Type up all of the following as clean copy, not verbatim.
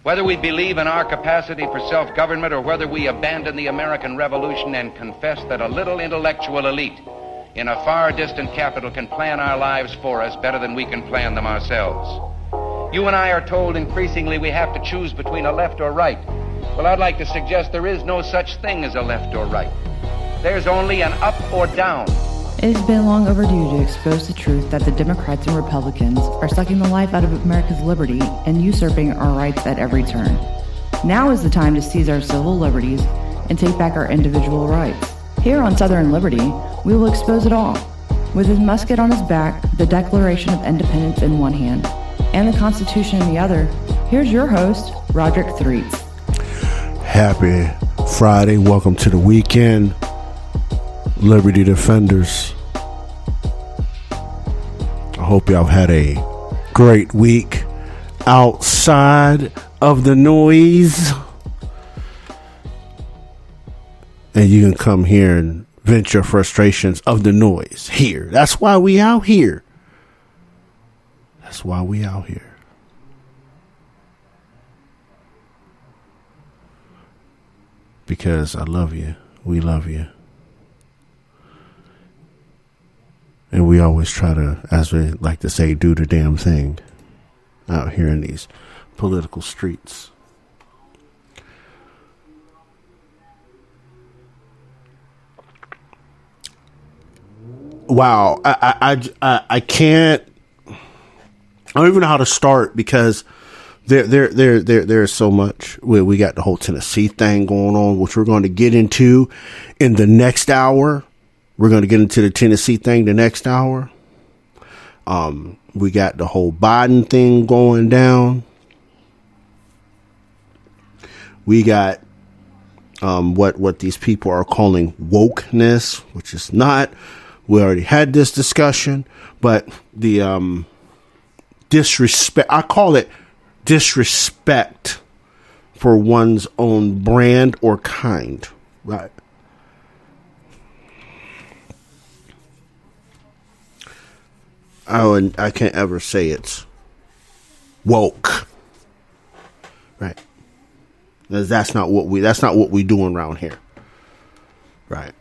Whether we believe in our capacity for self-government or whether we abandon the American Revolution and confess that a little intellectual elite in a far distant capital can plan our lives for us better than we can plan them ourselves. You and I are told increasingly we have to choose between a left or right. Well, I'd like to suggest there is no such thing as a left or right. There's only an up or down. It has been long overdue to expose the truth that the Democrats and Republicans are sucking the life out of America's liberty and usurping our rights at every turn. Now is the time to seize our civil liberties and take back our individual rights. Here on Southern Liberty, we will expose it all. With his musket on his back, the Declaration of Independence in one hand, and the Constitution in the other, here's your host, Roderick Threets. Happy Friday. Welcome to the weekend, Liberty Defenders. I hope y'all had a great week outside of the noise. And you can come here and vent your frustrations of the noise here. That's why we out here. That's why we out here. Because I love you. We love you. And we always try to, as we like to say, do the damn thing out here in these political streets. Wow, I can't. I don't even know how to start because there's so much. We got the whole Tennessee thing going on, which we're going to get into in the next hour. We're going to get into the Tennessee thing the next hour. We got the whole Biden thing going down. We got what these people are calling wokeness, which is not. We already had this discussion, but the disrespect, I call it disrespect for one's own brand or kind, right? I can't ever say it's woke, right? That's not what we doing around here, right?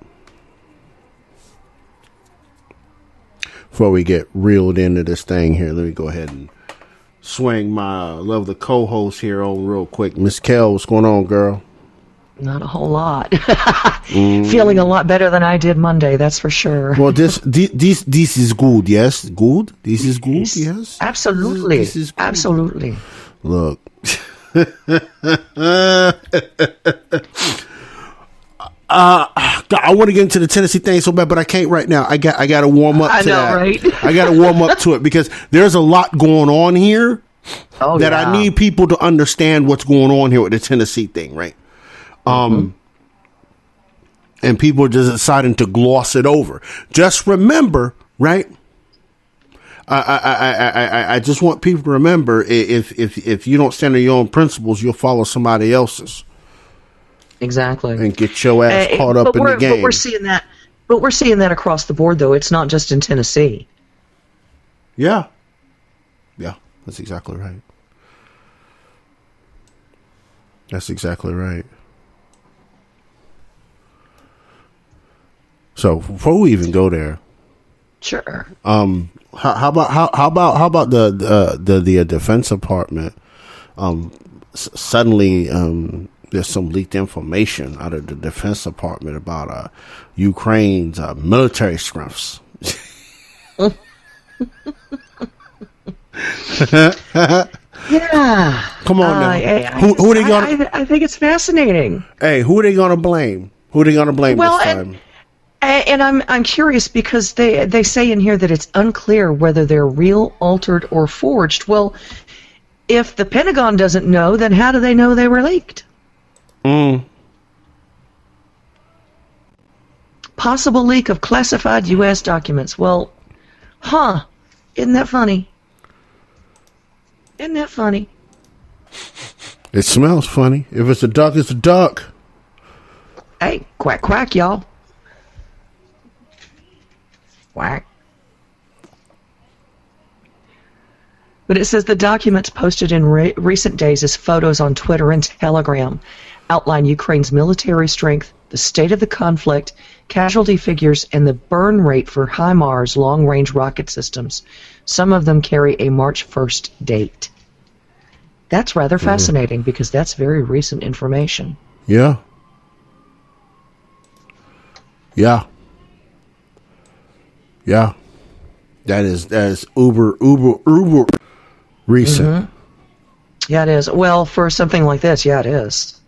Before we get reeled into this thing here, let me go ahead and swing my lovely co-host here on real quick. Miss Kel, what's going on, girl? Not a whole lot. Feeling a lot better than I did Monday, that's for sure. Well, this is good, yes? Good? This is good, yes? Absolutely. This is good. Absolutely. Look. I want to get into the Tennessee thing so bad, but I can't right now. I got to warm up to that. Right? I got to warm up to it because there's a lot going on here that I need people to understand what's going on here with the Tennessee thing, right? And people are just deciding to gloss it over. Just remember, right? I just want people to remember if you don't stand on your own principles, you'll follow somebody else's. Exactly. And get your ass caught up in the game. But we're seeing that across the board, though. It's not just in Tennessee. Yeah. Yeah, that's exactly right. That's exactly right. So before we even go there, sure. How about the Defense Department? Suddenly, there's some leaked information out of the Defense Department about Ukraine's military strengths. Yeah. Come on now. Who are they going? I think it's fascinating. Hey, who are they going to blame? Who are they going to blame this time? And I'm curious because they say in here that it's unclear whether they're real, altered, or forged. Well, if the Pentagon doesn't know, then how do they know they were leaked? Possible leak of classified U.S. documents. Well, isn't that funny? Isn't that funny? It smells funny. If it's a duck, it's a duck. Hey, quack, quack, y'all. Quack. But it says the documents posted in recent days as photos on Twitter and Telegram outline Ukraine's military strength, the state of the conflict, casualty figures, and the burn rate for HIMARS long-range rocket systems. Some of them carry a March 1st date. That's rather fascinating because that's very recent information. Yeah. Yeah. Yeah. That is uber recent. Mm-hmm. Yeah, it is. Well, for something like this, yeah, it is.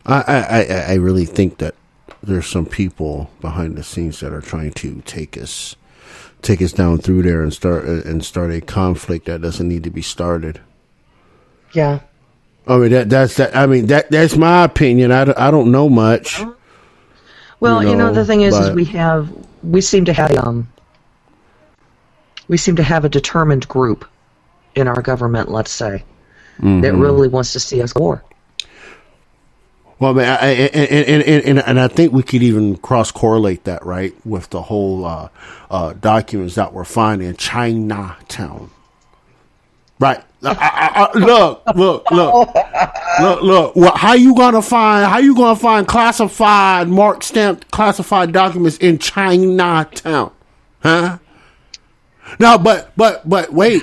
I really think that there's some people behind the scenes that are trying to take us down through there and start a conflict that doesn't need to be started. Yeah. I mean that's my opinion. I don't know much. Well, the thing is we seem to have a determined group in our government, let's say, that really wants to see us war. Well, and I think we could even cross-correlate that, right, with the whole documents that were found in Chinatown. Right. Look. Well, how you gonna find classified, marked, stamped, classified documents in Chinatown? Huh? No, but wait.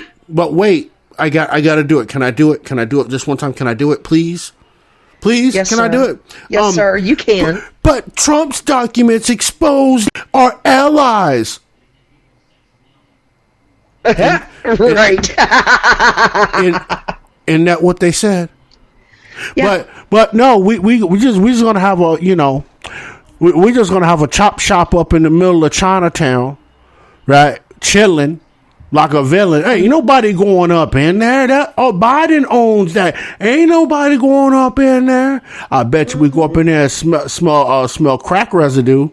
I gotta do it. Can I do it? Just one time? Can I do it, please? Please, yes, can sir. I do it? Yes, sir, you can. But Trump's documents exposed our allies. Right. Isn't that what they said? Yeah. But no, we just gonna have we're just gonna have a chop shop up in the middle of Chinatown, right? Chilling. Like a villain. Hey, ain't nobody going up in there. Biden owns that. Ain't nobody going up in there. I bet you we go up in there and smell crack residue.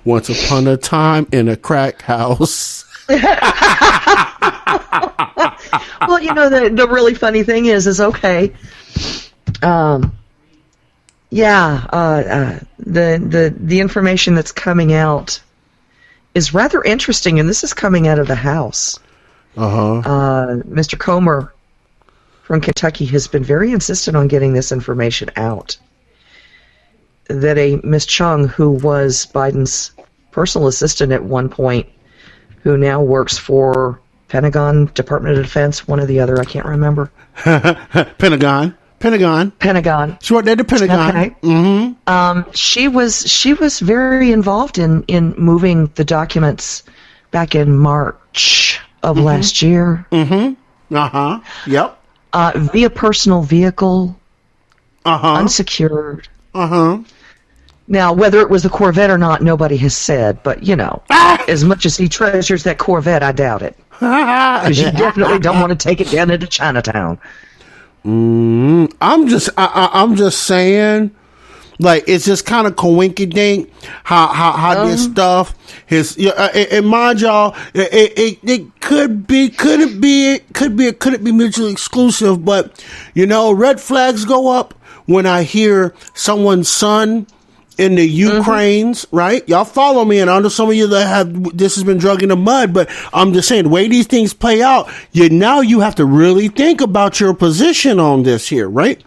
Once upon a time in a crack house. Well, the really funny thing is okay. The information that's coming out is rather interesting, and this is coming out of the House. Mr. Comer from Kentucky has been very insistent on getting this information out. That a Miss Chung, who was Biden's personal assistant at one point, who now works for Pentagon, Department of Defense, one or the other, I can't remember. Pentagon. She worked at the Pentagon. Okay. Mm-hmm. She was very involved in moving the documents back in March of last year. Mm-hmm. Yep. Via personal vehicle. Unsecured. Now, whether it was the Corvette or not, nobody has said. But as much as he treasures that Corvette, I doubt it, because you definitely don't want to take it down into Chinatown. I'm just saying, like, it's just kind of coinkydink how this stuff is. And mind y'all, it could be mutually exclusive, but red flags go up when I hear someone's son in the Ukraines, right? Y'all follow me, and I know some of you that this has been drug in the mud, but I'm just saying, the way these things play out, you have to really think about your position on this here, right?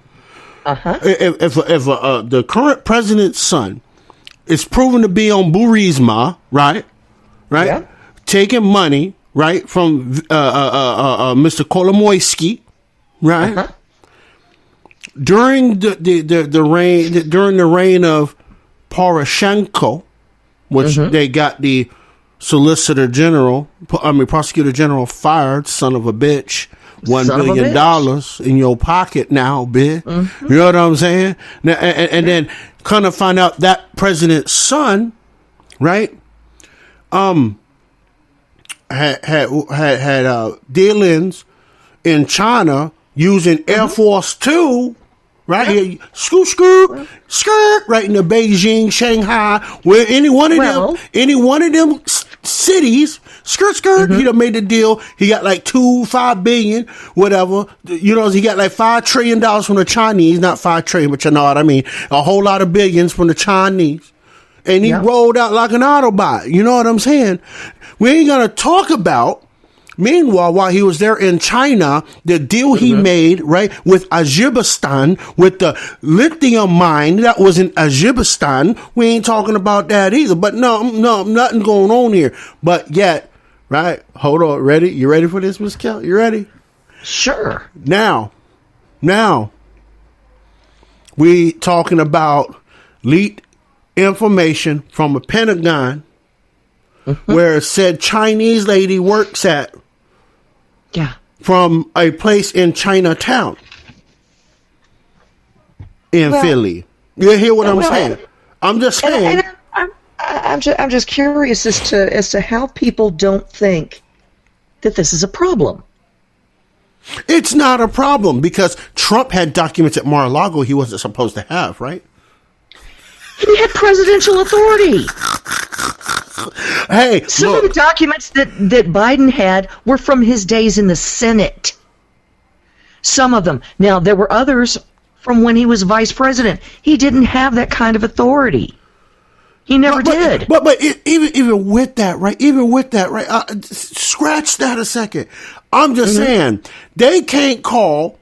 If the current president's son is proven to be on Burisma, right? Yeah. Taking money, right, from Mr. Kolomoisky, right? During the reign of Poroshenko, which they got the prosecutor general fired, son of a bitch. $1 billion in your pocket now, bitch. You know what I'm saying? Now, and then kind of find out that president's son, right? Had dealings in China using Air Force 2. Right here, skirt, right in the Beijing, Shanghai, where any one of them cities, skirt, he done made the deal. He got like $5 billion, whatever. He got like $5 trillion from the Chinese, not 5 trillion, but you know what I mean. A whole lot of billions from the Chinese. And he rolled out like an Autobot. You know what I'm saying? We ain't going to talk about, meanwhile, while he was there in China, the deal he made, right, with Ajibistan, with the lithium mine that was in Ajibistan. We ain't talking about that either. But no, nothing going on here. But yet, right, hold on, ready? You ready for this, Miss Kel? You ready? Sure. Now, we talking about leaked information from a Pentagon where it said Chinese lady works at from a place in Chinatown in Philly. You hear what I'm saying? I'm just saying. I'm just curious as to how people don't think that this is a problem. It's not a problem because Trump had documents at Mar-a-Lago he wasn't supposed to have, right? He had presidential authority. Hey, some of the documents that Biden had were from his days in the Senate. Some of them. Now, there were others from when he was vice president. He didn't have that kind of authority. He never did. But even with that, right? Even with that, right? Scratch that a second. I'm just saying they can't call.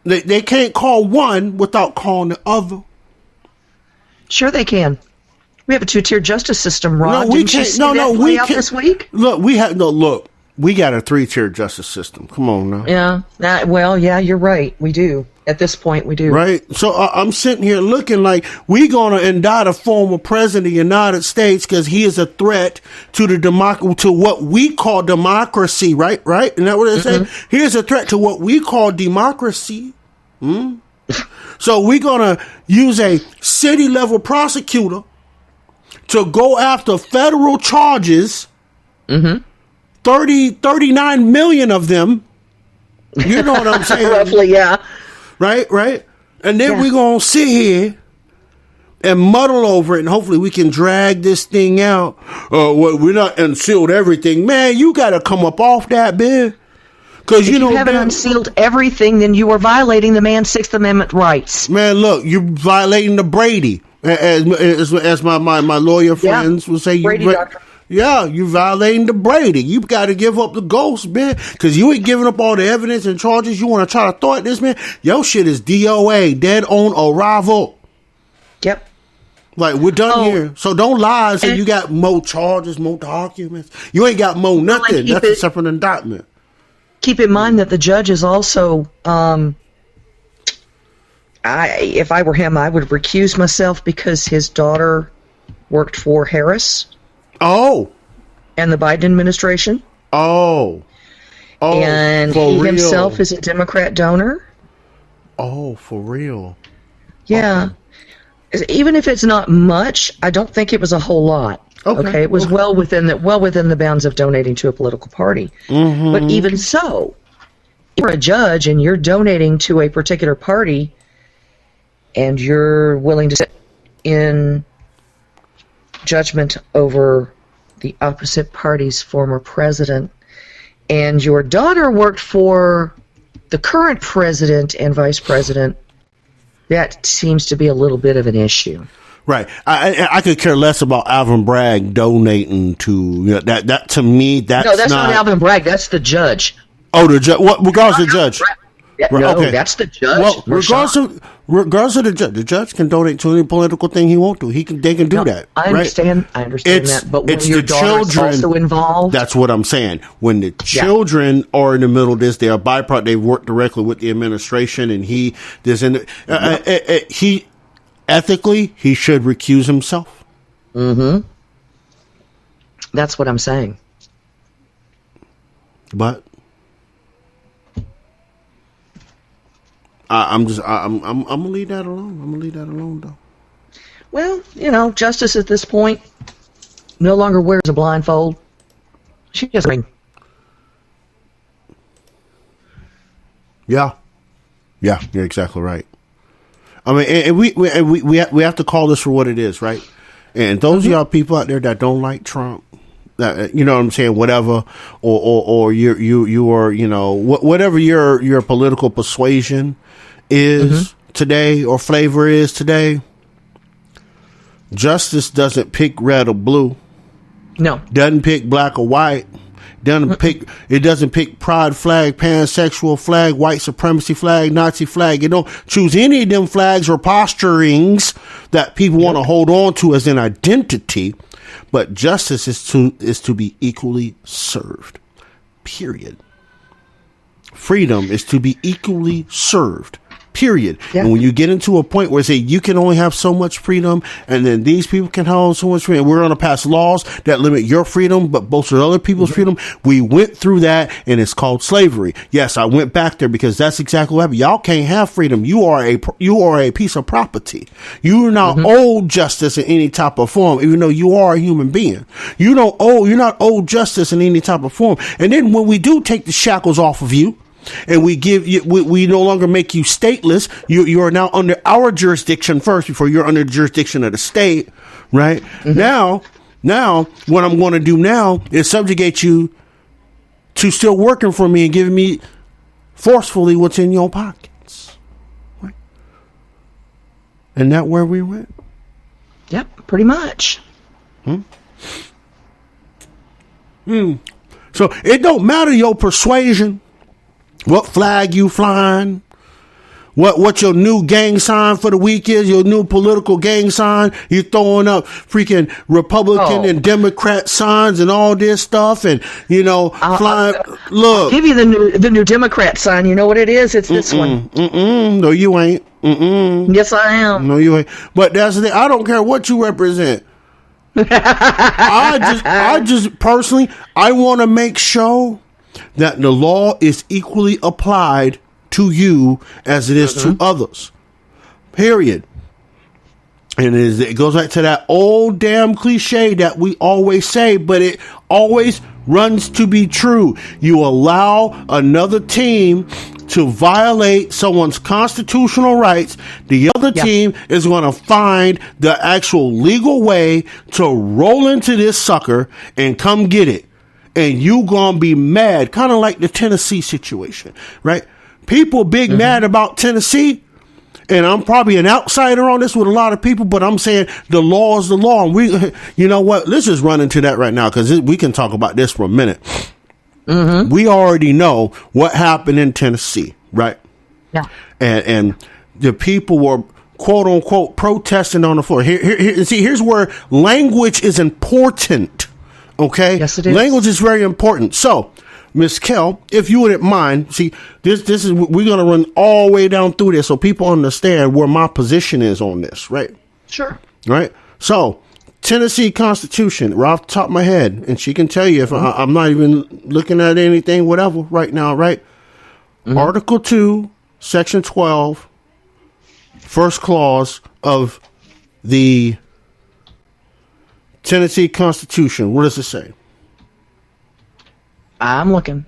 They can't call one without calling the other. Sure, they can. We have a two-tier justice system, Ron. No, we can't. We can't. This week? Look, we got a 3-tier justice system. Come on now. Yeah. You're right. We do. At this point, we do. Right. So I'm sitting here looking like we gonna indict a former president of the United States because he is a threat to the to what we call democracy. Right. Isn't that what it said? He is a threat to what we call democracy. So we're gonna use a city level prosecutor to go after federal charges. 39 million of them. You know what I'm saying? Roughly, yeah. Right? And then we're going to sit here and muddle over it, and hopefully we can drag this thing out. We're not unsealed everything. Man, you got to come up off that, man. Because you haven't unsealed everything, then you are violating the man's Sixth Amendment rights. Man, look, you're violating the Brady. As my lawyer friends will say. Brady doctrine. Yeah, you violating the Brady. You got to give up the ghost, man, because you ain't giving up all the evidence and charges you want to try to throw at this, man. Your shit is DOA, dead on arrival. Yep. Like, we're done here. So don't lie and say you got more charges, more documents. You ain't got more nothing. That's a separate indictment. Keep in mind that the judge is also, if I were him, I would recuse myself because his daughter worked for Harris. Oh. And the Biden administration. Oh. And he himself is a Democrat donor. Oh, for real? Yeah. Okay. Even if it's not much, I don't think it was a whole lot. Okay. It was well within the bounds of donating to a political party. But even so, if you're a judge and you're donating to a particular party and you're willing to sit in judgment over the opposite party's former president, and your daughter worked for the current president and vice president, that seems to be a little bit of an issue. Right. I could care less about Alvin Bragg donating to that. To me, that's not Alvin Bragg. That's the judge. Oh, the judge. What? Regardless of the judge. That's the judge. Well, regardless of the judge can donate to any political thing he wants to. They can do that. I understand. Right? I understand that. But when your daughter is also involved, that's what I'm saying. When the children are in the middle of this, they are byproduct. They've worked directly with the administration, and he ethically he should recuse himself. That's what I'm saying. But I'm gonna leave that alone. I'm gonna leave that alone, though. Well, justice at this point no longer wears a blindfold. She just Yeah, you're exactly right. I mean, and we have to call this for what it is, right? And those of y'all people out there that don't like Trump, that, you know what I'm saying, whatever, or you are, whatever your political persuasion is today or flavor is today, Justice doesn't pick red or blue. No. Doesn't pick black or white. It doesn't pick pride flag, pansexual flag, white supremacy flag, Nazi flag. It don't choose any of them flags or posturings that people want to hold on to as an identity. But justice is to be equally served. Period. Freedom is to be equally served. Period. Yeah. And when you get into a point where say you can only have so much freedom, and then these people can hold so much freedom, we're going to pass laws that limit your freedom but bolster other people's freedom. We went through that, and it's called slavery. Yes, I went back there because that's exactly what happened. Y'all can't have freedom. You are a piece of property. You are not owed justice in any type of form, even though you are a human being. You're not owed justice in any type of form. And then when we do take the shackles off of you, and we give you, we no longer make you stateless. You are now under our jurisdiction first before you're under the jurisdiction of the state, right? Now, what I'm going to do now is subjugate you to still working for me and giving me forcefully what's in your pockets, right? And that where we went. Yep, pretty much. So it don't matter your persuasion. What flag you flying? What your new gang sign for the week is? Your new political gang sign? You throwing up freaking Republican and Democrat signs and all this stuff, and flying. Look, I'll give you the new Democrat sign. You know what it is? It's this one. No, you ain't. Yes, I am. No, you ain't. But that's the thing. I don't care what you represent. I just personally, I want to make sure that the law is equally applied to you as it is to others. Period. And it goes back to that old damn cliche that we always say, but it always runs to be true. You allow another team to violate someone's constitutional rights, the other team is going to find the actual legal way to roll into this sucker and come get it. And you gonna be mad, kind of like the Tennessee situation, right? People big mad about Tennessee, and I'm probably an outsider on this with a lot of people, but I'm saying the law is the law. And you know what? Let's just run into that right now because we can talk about this for a minute. We already know what happened in Tennessee, right? Yeah. And the people were quote unquote protesting on the floor. Here's where language is important. Okay. Yes, it is. Language is very important. So, Miss Kell, if you wouldn't mind, see, this is, we're going to run all the way down through this so people understand where my position is on this, right? Sure. Right. So, Tennessee Constitution, right off the top of my head, and she can tell you if I'm not even looking at anything, whatever, right now, right? Article 2, Section 12, first clause of the Tennessee Constitution. What does it say? I'm looking.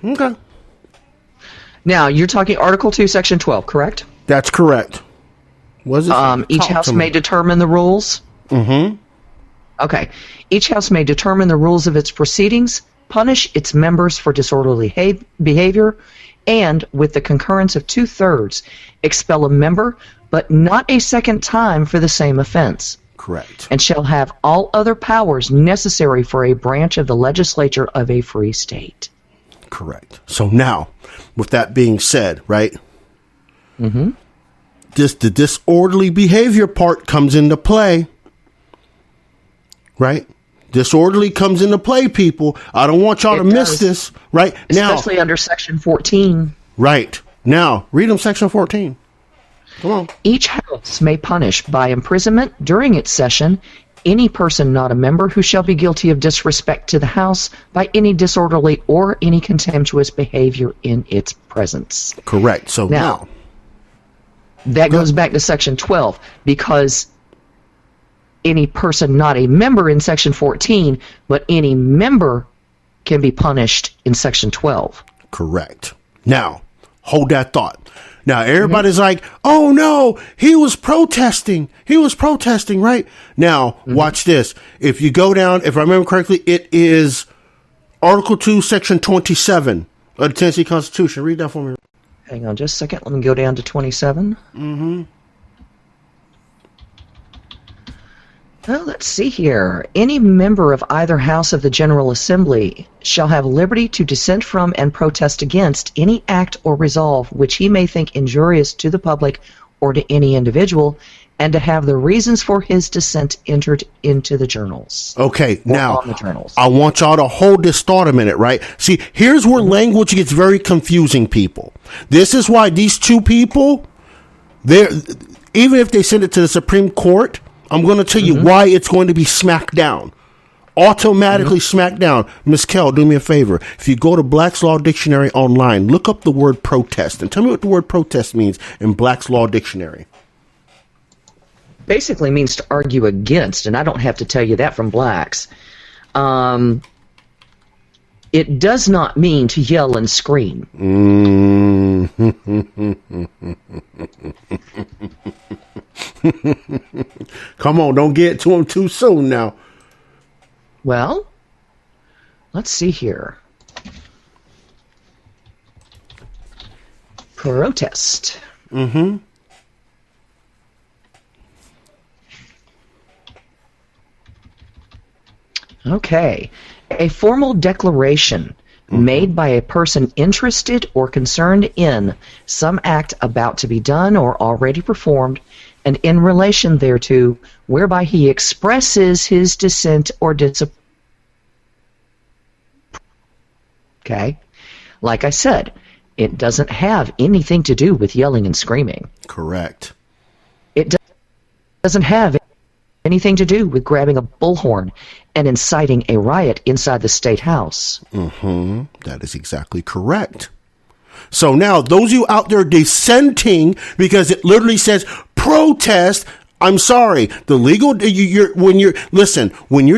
Okay. Now, you're talking Article 2, Section 12, correct? That's correct. Was it? Each house may determine the rules. Okay. Each house may determine the rules of its proceedings, punish its members for disorderly behavior, and, with the concurrence of 2/3, expel a member, but not a second time for the same offense. Correct. And shall have all other powers necessary for a branch of the legislature of a free state. Correct. So now, with that being said, right? The disorderly behavior part comes into play. Right? Disorderly comes into play, people. I don't want y'all to miss this. Right? Especially under Section 14. Right. Now, read them Section 14. Come on. Each house may punish by imprisonment during its session any person not a member who shall be guilty of disrespect to the house by any disorderly or any contemptuous behavior in its presence. Correct. So now that goes back to Section 12 because any person not a member in Section 14, but any member can be punished in Section 12. Correct. Now, hold that thought. Now, everybody's like, oh, no, he was protesting. He was protesting, right? Now, watch this. If you go down, if I remember correctly, it is Article 2, Section 27 of the Tennessee Constitution. Read that for me. Hang on just a second. Let me go down to 27. Well, let's see here. Any member of either house of the General Assembly shall have liberty to dissent from and protest against any act or resolve which he may think injurious to the public or to any individual, and to have the reasons for his dissent entered into the journals. Okay, now, on the journals. I want y'all to hold this thought a minute, right? See, here's where language gets very confusing, people. This is why these two people, even if they send it to the Supreme Court, I'm going to tell you why it's going to be smacked down. Automatically smacked down. Miss Kell, do me a favor. If you go to Black's Law Dictionary online, look up the word protest and tell me what the word protest means in Black's Law Dictionary. Basically means to argue against, and I don't have to tell you that from Black's. It does not mean to yell and scream. Come on, don't get to him too soon now. Well, let's see here. Protest. Okay. A formal declaration made by a person interested or concerned in some act about to be done or already performed, and in relation thereto, whereby he expresses his dissent or disapproval. Okay? Like I said, it doesn't have anything to do with yelling and screaming. Correct. It doesn't have anything to do with grabbing a bullhorn and inciting a riot inside the State House. That is exactly correct. So now, those of you out there dissenting, because it literally says protest, I'm sorry. The legal, when you're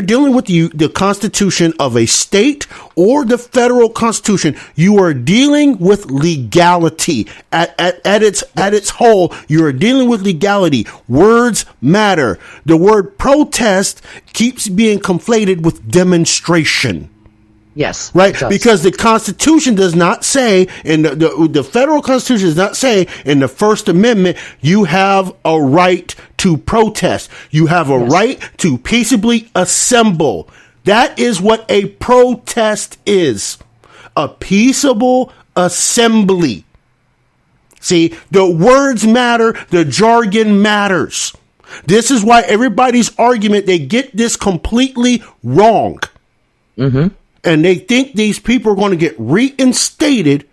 dealing with the Constitution of a state or the federal Constitution, you are dealing with legality at its whole. You are dealing with legality. Words matter. The word protest keeps being conflated with demonstration. Yes. Right? Because the Constitution does not say, and the federal Constitution does not say in the First Amendment, you have a right to protest. You have a right to peaceably assemble. That is what a protest is. A peaceable assembly. See, the words matter, the jargon matters. This is why everybody's argument, they get this completely wrong. And they think these people are going to get reinstated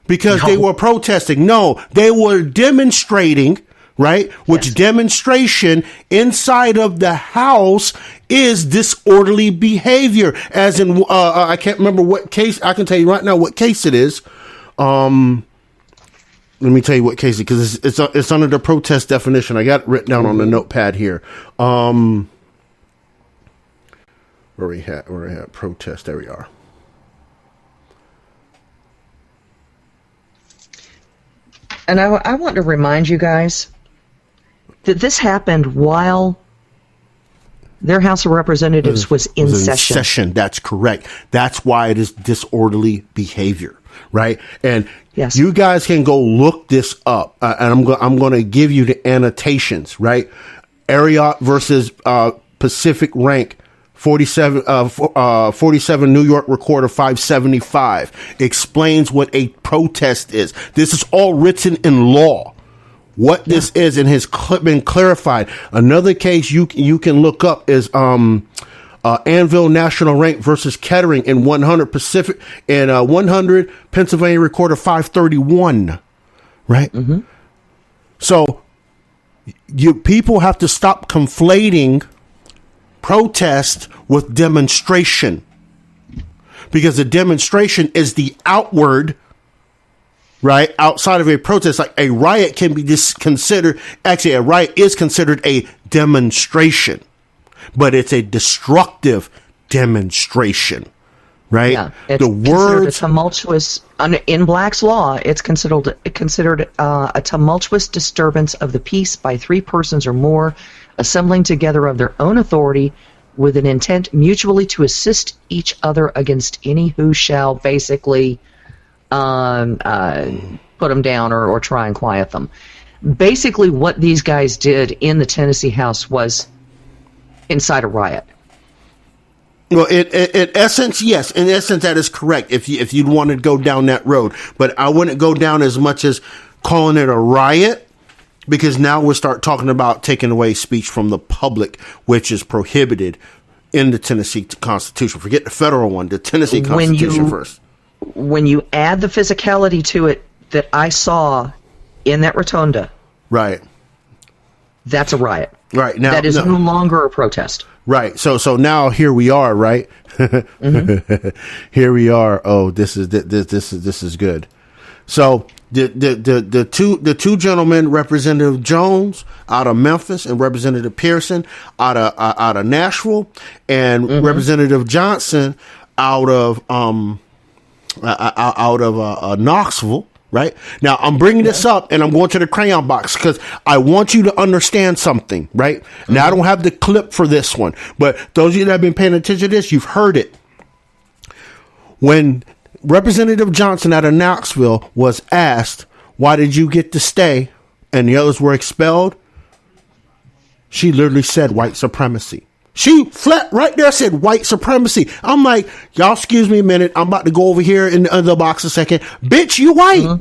because they were protesting. No, they were demonstrating, right? Which demonstration inside of the House is disorderly behavior. As in, I can't remember what case. I can tell you right now what case it is. Let me tell you what case it is, because it's under the protest definition. I got it written down on the notepad here. Where we had protest. There we are. And I want to remind you guys that this happened while their House of Representatives was in session. That's correct. That's why it is disorderly behavior, right? And you guys can go look this up, and I'm going to give you the annotations, right? Ariat versus Pacific Rank. 47 New York Recorder 575 explains what a protest is. This is all written in law. What this is, and has been clarified. Another case you can look up is Anvil National Rank versus Kettering in 100 Pacific and 100 Pennsylvania Recorder 531. Right. So people have to stop conflating protest with demonstration, because the demonstration is the outward, right? Outside of a protest, like a riot can be considered, actually a riot is considered a demonstration, but it's a destructive demonstration, right? Yeah, it's the words a tumultuous, in Black's law, it's considered a tumultuous disturbance of the peace by three persons or more assembling together of their own authority with an intent mutually to assist each other against any who shall basically put them down or try and quiet them. Basically what these guys did in the Tennessee House was incite a riot. Well, in essence, yes. In essence, that is correct. If you'd want to go down that road, but I wouldn't go down as much as calling it a riot, because now we'll start talking about taking away speech from the public, which is prohibited in the Tennessee Constitution. Forget the federal one, the Tennessee Constitution first. When you add the physicality to it that I saw in that rotunda, right, that's a riot. Right now, that is no longer a protest. Right. So now here we are, right? Mm-hmm. Here we are. Oh, this is good. So the two gentlemen, Representative Jones out of Memphis and Representative Pearson out of Nashville, and Representative Johnson out of Knoxville. Right now, I'm bringing this up and I'm going to the crayon box because I want you to understand something. Right now, I don't have the clip for this one, but those of you that have been paying attention to this, you've heard it. When Representative Johnson out of Knoxville was asked, "Why did you get to stay?" and the others were expelled, she literally said white supremacy. She flat right there said white supremacy. I'm like, y'all, excuse me a minute. I'm about to go over here in the other box a second. Bitch, you white.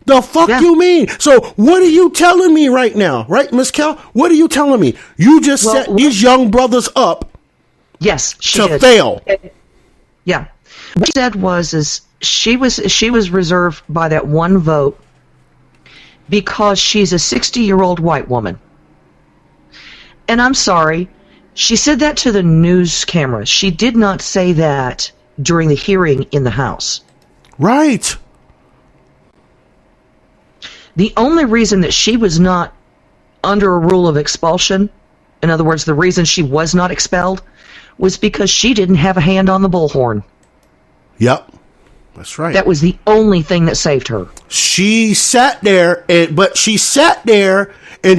The fuck you mean? So what are you telling me right now? Right, Miss Kel? What are you telling me? You just set these young brothers up to fail. Yeah. What she said was she was reserved by that one vote because she's a 60-year-old white woman. And I'm sorry, she said that to the news camera. She did not say that during the hearing in the House. Right. The only reason that she was not under a rule of expulsion, in other words, the reason she was not expelled, was because she didn't have a hand on the bullhorn. Yep. That's right. That was the only thing that saved her. She sat there, and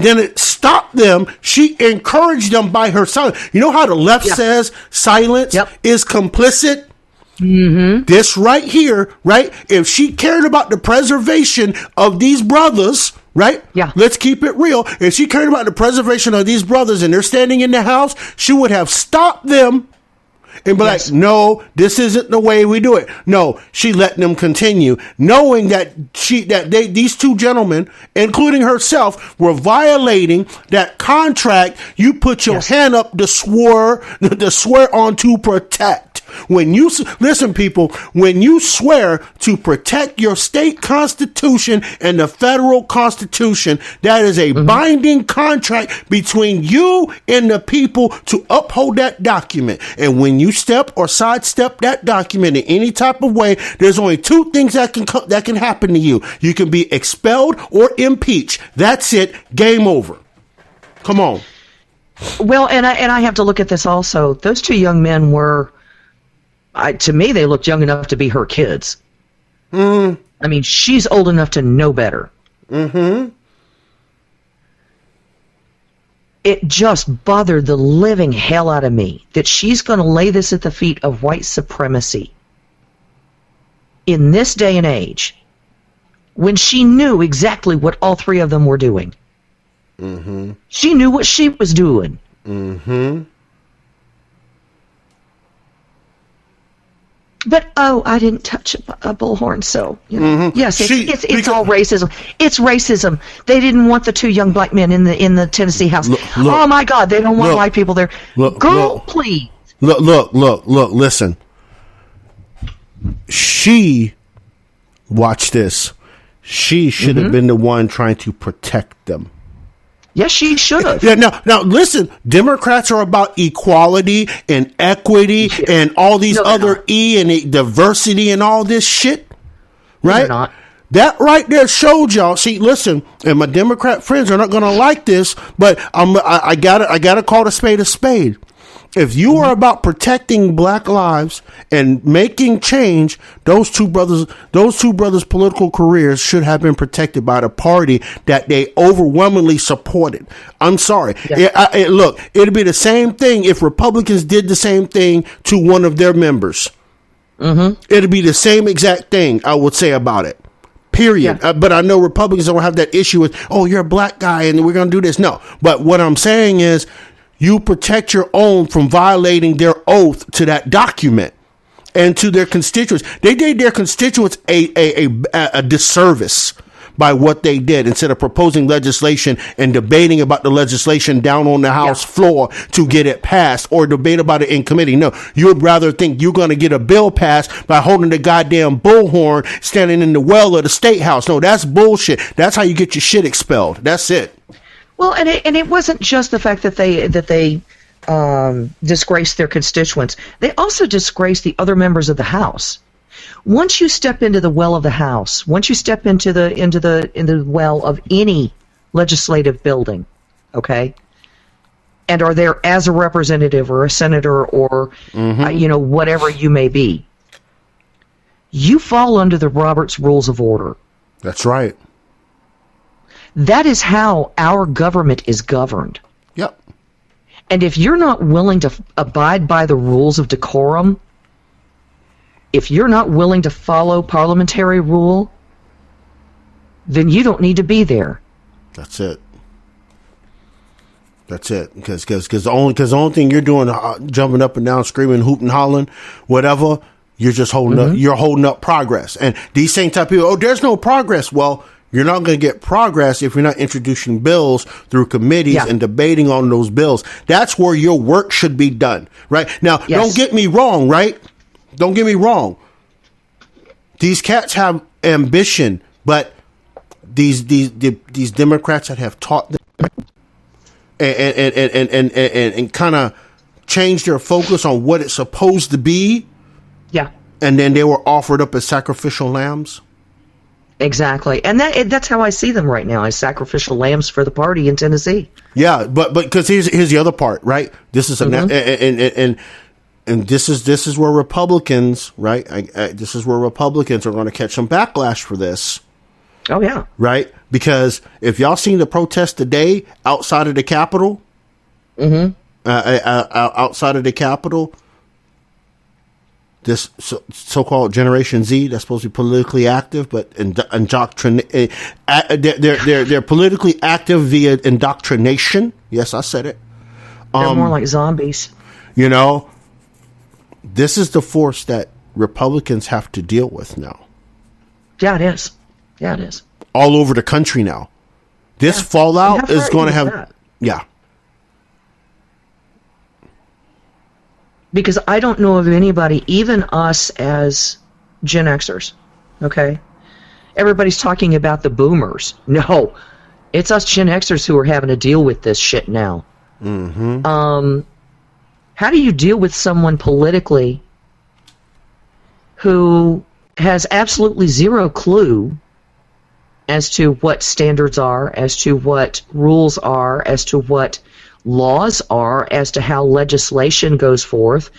then it stopped them. She encouraged them by her silence. You know how the left says silence is complicit? Mm-hmm. This right here, right? If she cared about the preservation of these brothers, right? Yeah. Let's keep it real. If she cared about the preservation of these brothers and they're standing in the house, she would have stopped them and be like, no, this isn't the way we do it. No, she let them continue, knowing that these two gentlemen, including herself, were violating that contract. You put your hand up to swear on to protect. When you listen, people, when you swear to protect your state constitution and the federal constitution, that is a binding contract between you and the people to uphold that document. And when you step or sidestep that document in any type of way, there's only two things that can happen to you. You can be expelled or impeached. That's it. Game over. Come on. Well, and I have to look at this also. Those two young men were, to me, they looked young enough to be her kids. I mean, she's old enough to know better. It just bothered the living hell out of me that she's going to lay this at the feet of white supremacy in this day and age when she knew exactly what all three of them were doing. She knew what she was doing. But, I didn't touch a bullhorn, so, you know. Yes, it's all racism. It's racism. They didn't want the two young black men in the Tennessee House. Look, oh, my God, they don't want white people there. Please. Look, listen. Watch this. She should have been the one trying to protect them. Yes, she should have. Yeah, now listen, Democrats are about equality and equity and all these other and diversity and all this shit, right? They're not. That right there showed y'all. See, listen, and my Democrat friends are not going to like this, but I gotta call a spade a spade. If you are about protecting black lives and making change, those two brothers' political careers should have been protected by the party that they overwhelmingly supported. I'm sorry. Look, it'd be the same thing if Republicans did the same thing to one of their members. It'd be the same exact thing I would say about it. Period. But I know Republicans don't have that issue with, oh, you're a black guy and we're going to do this. No. But what I'm saying is, you protect your own from violating their oath to that document and to their constituents. They did their constituents a disservice by what they did. Instead of proposing legislation and debating about the legislation down on the House floor to get it passed, or debate about it in committee. No, you'd rather think you're going to get a bill passed by holding the goddamn bullhorn standing in the well of the State House. No, that's bullshit. That's how you get your shit expelled. That's it. Well, and it wasn't just the fact that they disgraced their constituents. They also disgraced the other members of the House. Once you step into the well of the House, once you step into the well of any legislative building, okay, and are there as a representative or a senator or whatever you may be, you fall under the Robert's Rules of Order. That's right. That is how our government is governed. Yep. And if you're not willing to abide by the rules of decorum, if you're not willing to follow parliamentary rule, then you don't need to be there. That's it. That's it. Because the only thing you're doing, jumping up and down, screaming, hooting, hollering, whatever, you're just holding up. You're holding up progress. And these same type of people, there's no progress. Well, you're not going to get progress if you're not introducing bills through committees and debating on those bills. That's where your work should be done, right? Now, don't get me wrong, right? Don't get me wrong. These cats have ambition, but these Democrats that have taught them and kind of changed their focus on what it's supposed to be. Yeah. And then they were offered up as sacrificial lambs. Exactly. And that's how I see them right now, as sacrificial lambs for the party in Tennessee. Yeah, but because here's the other part, right? This is and this is where Republicans, right? This is where Republicans are going to catch some backlash for this. Oh yeah, right. Because if y'all seen the protest today outside of the Capitol, outside of the Capitol, this so-called Generation Z that's supposed to be politically active, but they're politically active via indoctrination. Yes, I said it. They're more like zombies. You know, this is the force that Republicans have to deal with now. Yeah, it is. Yeah, it is. All over the country now. This fallout is going to have... That? Yeah. Because I don't know of anybody, even us as Gen Xers, okay? Everybody's talking about the boomers. No, it's us Gen Xers who are having to deal with this shit now. How do you deal with someone politically who has absolutely zero clue as to what standards are, as to what rules are, as to what laws are, as to how legislation goes forth,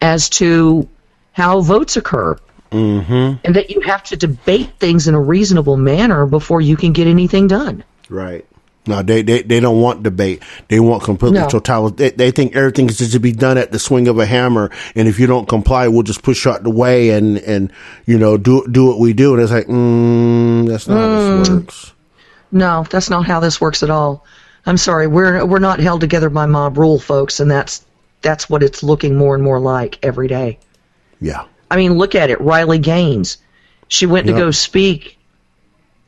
as to how votes occur, and that you have to debate things in a reasonable manner before you can get anything done? Right. No, they don't want debate. They want completely total. They think everything is to be done at the swing of a hammer, and if you don't comply, we'll just push you out the way and do what we do. And it's like, that's not how this works. No, that's not how this works at all. I'm sorry, we're not held together by mob rule, folks, and that's what it's looking more and more like every day. Yeah. I mean, look at it. Riley Gaines, she went to go speak,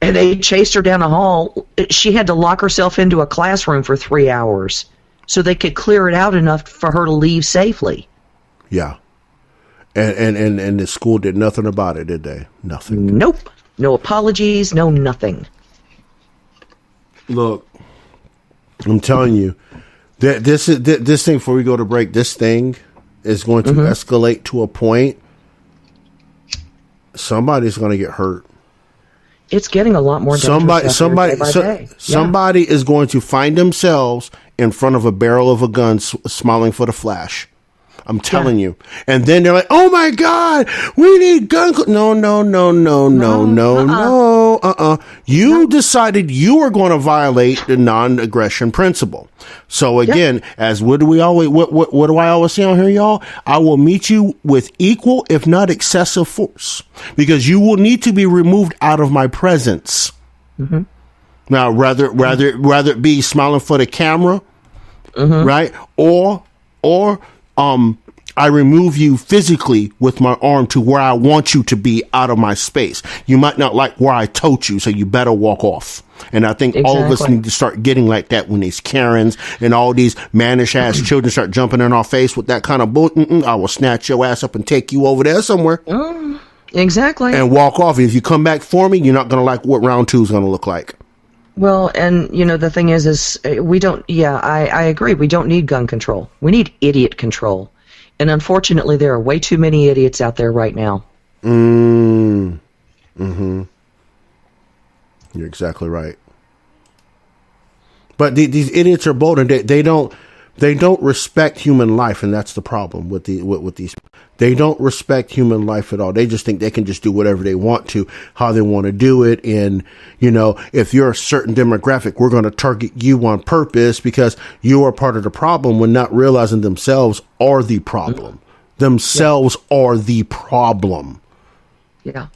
and they chased her down the hall. She had to lock herself into a classroom for 3 hours so they could clear it out enough for her to leave safely. Yeah. And the school did nothing about it, did they? Nothing. Nope. No apologies, no nothing. Look, I'm telling you, this thing, before we go to break, this thing is going to escalate to a point. Somebody's going to get hurt. It's getting a lot more dangerous. Somebody is going to find themselves in front of a barrel of a gun, smiling for the flash. I'm telling you. And then they're like, "Oh my God, we need gun." No. You decided you were going to violate the non-aggression principle. So again, what do I always say on here, y'all? I will meet you with equal, if not excessive force, because you will need to be removed out of my presence. Now, rather it be smiling for the camera, right? Or I remove you physically with my arm to where I want you to be out of my space. You might not like where I tote you, so you better walk off. And I think all of us need to start getting like that when these Karens and all these mannish ass children start jumping in our face with that kind of bull. I will snatch your ass up and take you over there somewhere. Exactly. And walk off. If you come back for me, you're not going to like what round 2 is going to look like. Well, and the thing is we don't, I agree. We don't need gun control. We need idiot control. And unfortunately, there are way too many idiots out there right now. You're exactly right. But these idiots are bold, and they don't respect human life, and that's the problem with these. They don't respect human life at all. They just think they can just do whatever they want to, how they want to do it. And, if you're a certain demographic, we're going to target you on purpose because you are part of the problem, when not realizing themselves are the problem. Themselves are the problem. Yeah.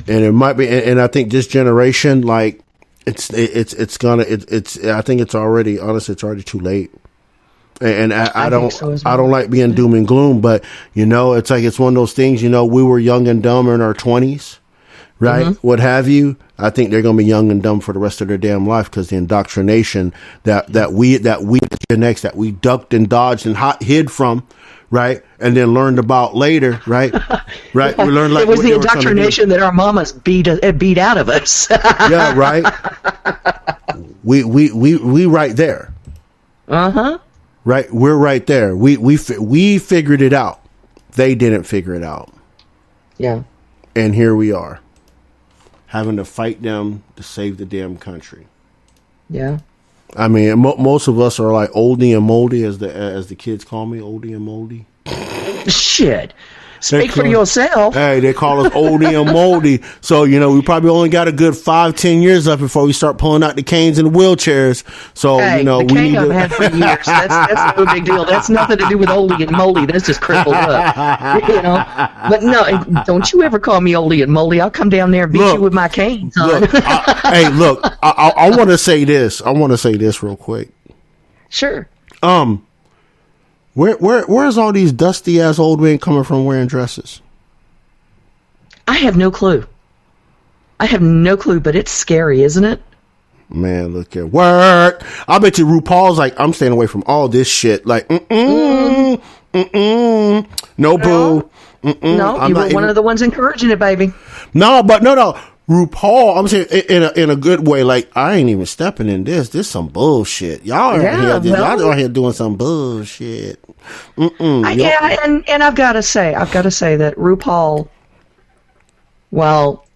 And it might be, and I think this generation, like, I think it's already too late. And I don't like being doom and gloom, but it's like, it's one of those things, we were young and dumb in our 20s, right? What have you. I think they're going to be young and dumb for the rest of their damn life, because the indoctrination that we Gen X, that we ducked and dodged and hid from, right? And then learned about later, right? Right. We learned like it was the indoctrination that our mamas beat out of us. Yeah, right. We right there. Right, we're right there. We figured it out. They didn't figure it out. Yeah. And here we are, having to fight them to save the damn country. Yeah. I mean, most of us are like oldie and moldy, as the kids call me, oldie and moldy. Shit. Speak for yourself. Hey, they call us oldie and moldy. So, we probably only got a good 5-10 years left before we start pulling out the canes and the wheelchairs. So, the we cane need I've to... had for years. That's no big deal. That's nothing to do with oldie and moldy. That's just crippled up. But no, don't you ever call me oldie and moldy. I'll come down there and beat you with my cane, son. Look, I want to say this. I want to say this real quick. Sure. Where's all these dusty ass old men coming from wearing dresses? I have no clue. But it's scary, isn't it? Man, look at work. I bet you RuPaul's like, I'm staying away from all this shit. Like, no boo. No, you were one of the ones encouraging it, baby. No. RuPaul, I'm saying in a good way. Like, I ain't even stepping in this. This some bullshit. Y'all are here doing some bullshit. And I've got to say that RuPaul, well,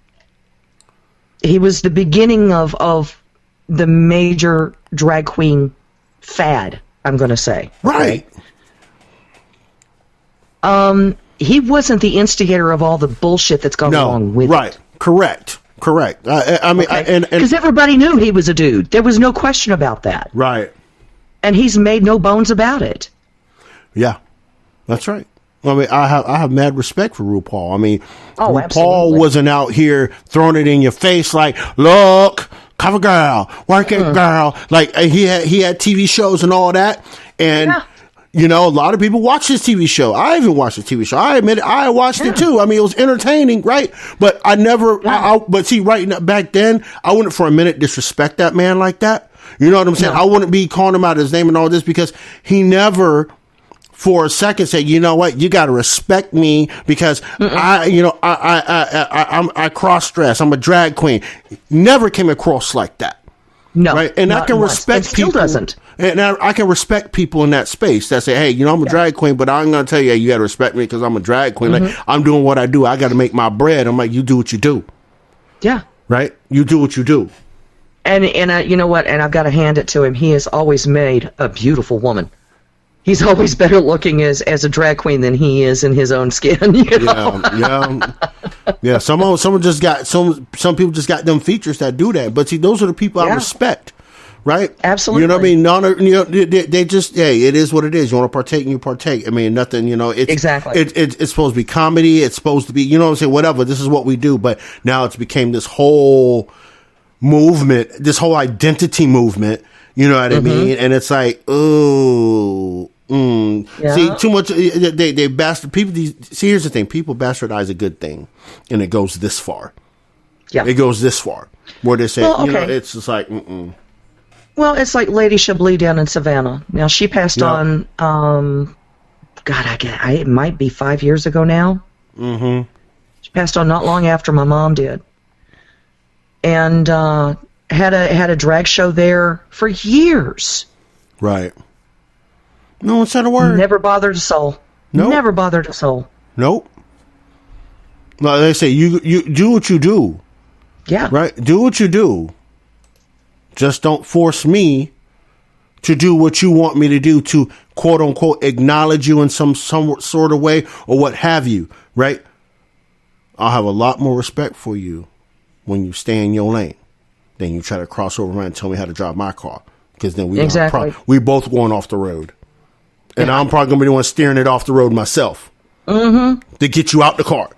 he was the beginning of the major drag queen fad, I'm going to say. Right. He wasn't the instigator of all the bullshit that's gone along with it. Correct. I mean, because everybody knew he was a dude. There was no question about that. Right. And he's made no bones about it. Yeah, that's right. I mean, I have mad respect for RuPaul. I mean, RuPaul absolutely. wasn't out here throwing it in your face like, look, cover girl, work it girl. Like, he had TV shows and all that. And, a lot of people watch his TV show. I even watched the TV show. I admit it, I watched it too. I mean, it was entertaining, right? But I never, but see, back then, I wouldn't for a minute disrespect that man like that. You know what I'm saying? I wouldn't be calling him out his name and all this, because he never for a second said, you know what, you got to respect me because I cross dress. I'm a drag queen. Never came across like that. No, right, and I can respect people. Still doesn't. And I can respect people in that space that say, "Hey, I'm a drag queen, but I'm going to tell you, you got to respect me because I'm a drag queen. Like, I'm doing what I do. I got to make my bread." I'm like, "You do what you do." Yeah. Right. You do what you do. And you know what? And I've got to hand it to him. He has always made a beautiful woman. He's always better looking as a drag queen than he is in his own skin. Yeah. Some people just got them features that do that. But see, those are the people I respect, right? Absolutely. You know what I mean? They just, hey, it is what it is. You want to partake, and you partake. I mean, nothing. It's exactly. It's supposed to be comedy. It's supposed to be, you know what I'm saying? Whatever. This is what we do. But now it's became this whole movement, this whole identity movement. You know what I mean? And it's like, oh, see, too much. They bastard people. See, here's the thing: people bastardize a good thing, and it goes this far. Yeah, it goes this far where they say, you know, it's just like, Well, it's like Lady Chablis down in Savannah. Now she passed on. It might be 5 years ago now. Mm-hmm. She passed on not long after my mom did, and had a drag show there for years. Right. No one said a word. Never bothered a soul. Nope. Never bothered a soul. Nope. No, they say you do what you do. Yeah. Right? Do what you do. Just don't force me to do what you want me to do, to quote unquote acknowledge you in some sort of way or what have you, right? I'll have a lot more respect for you when you stay in your lane than you try to cross over and tell me how to drive my car. Because then we both going off the road. And I'm probably going to be the one steering it off the road myself to get you out the car.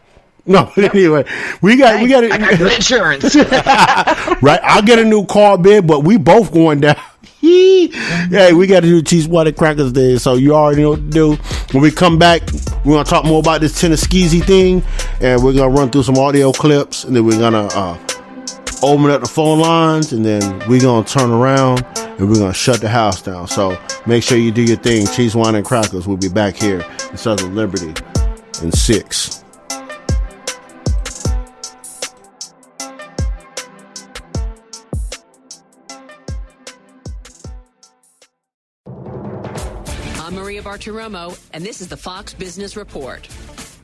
No, anyway, we got I got good insurance. Right, I'll get a new car bid, but we both going down. Hey, we got to do cheese, water, crackers day, so you already know what to do. When we come back, we're going to talk more about this Tennessee thing, and we're going to run through some audio clips, and then we're going to open up the phone lines, and then we're going to turn around, and we're going to shut the house down. So make sure you do your thing. Cheese, wine, and crackers. We'll be back here in Southern Liberty in 6. I'm Maria Bartiromo, and this is the Fox Business Report.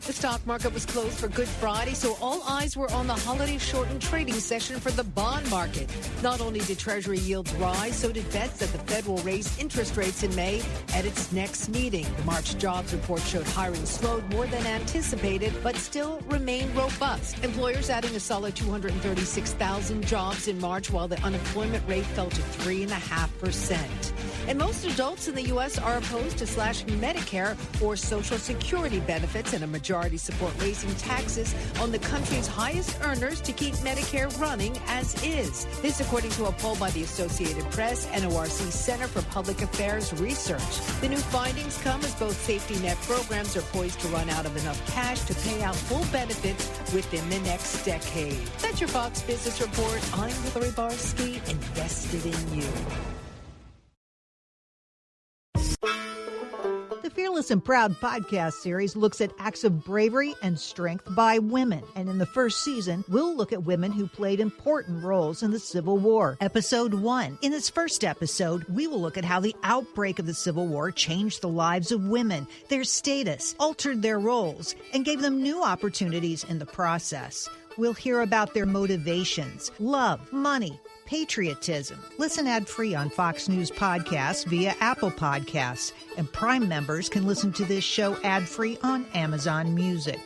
The stock market was closed for Good Friday, so all eyes were on the holiday-shortened trading session for the bond market. Not only did Treasury yields rise, so did bets that the Fed will raise interest rates in May at its next meeting. The March jobs report showed hiring slowed more than anticipated, but still remained robust. Employers adding a solid 236,000 jobs in March, while the unemployment rate fell to 3.5%. And most adults in the U.S. are opposed to slashing Medicare or Social Security benefits, and a majority support raising taxes on the country's highest earners to keep Medicare running as is. This according to a poll by the Associated Press and ORC Center for Public Affairs Research. The new findings come as both safety net programs are poised to run out of enough cash to pay out full benefits within the next decade. That's your Fox Business Report. I'm Hillary Barsky, invested in you. The Fearless and Proud podcast series looks at acts of bravery and strength by women. And in the first season, we'll look at women who played important roles in the Civil War. Episode 1. In this first episode, we will look at how the outbreak of the Civil War changed the lives of women, their status, altered their roles, and gave them new opportunities in the process. We'll hear about their motivations, love, money, patriotism. Listen ad-free on Fox News Podcasts via Apple Podcasts, and Prime members can listen to this show ad-free on Amazon Music.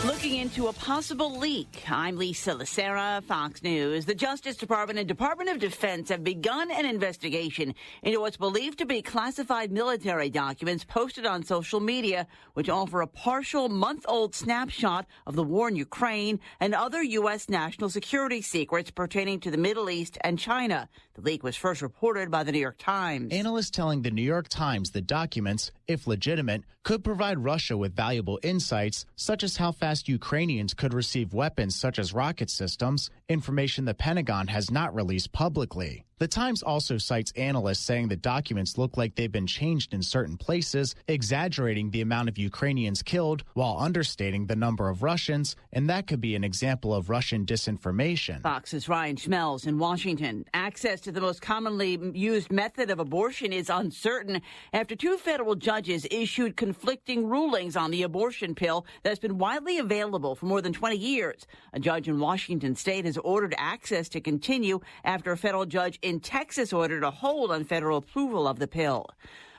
Looking into a possible leak. I'm Lisa Lacera, Fox News. The Justice Department and Department of Defense have begun an investigation into what's believed to be classified military documents posted on social media, which offer a partial month-old snapshot of the war in Ukraine and other U.S. national security secrets pertaining to the Middle East and China. The leak was first reported by the New York Times. Analysts telling the New York Times the documents, if legitimate, could provide Russia with valuable insights, such as how fast Ukrainians could receive weapons such as rocket systems, information the Pentagon has not released publicly. The Times also cites analysts saying the documents look like they've been changed in certain places, exaggerating the amount of Ukrainians killed while understating the number of Russians, and that could be an example of Russian disinformation. Fox's Ryan Schmelz in Washington. Access to the most commonly used method of abortion is uncertain after 2 federal judges issued conflicting rulings on the abortion pill that's been widely available for more than 20 years. A judge in Washington state has ordered access to continue after a federal judge in Texas ordered a hold on federal approval of the pill.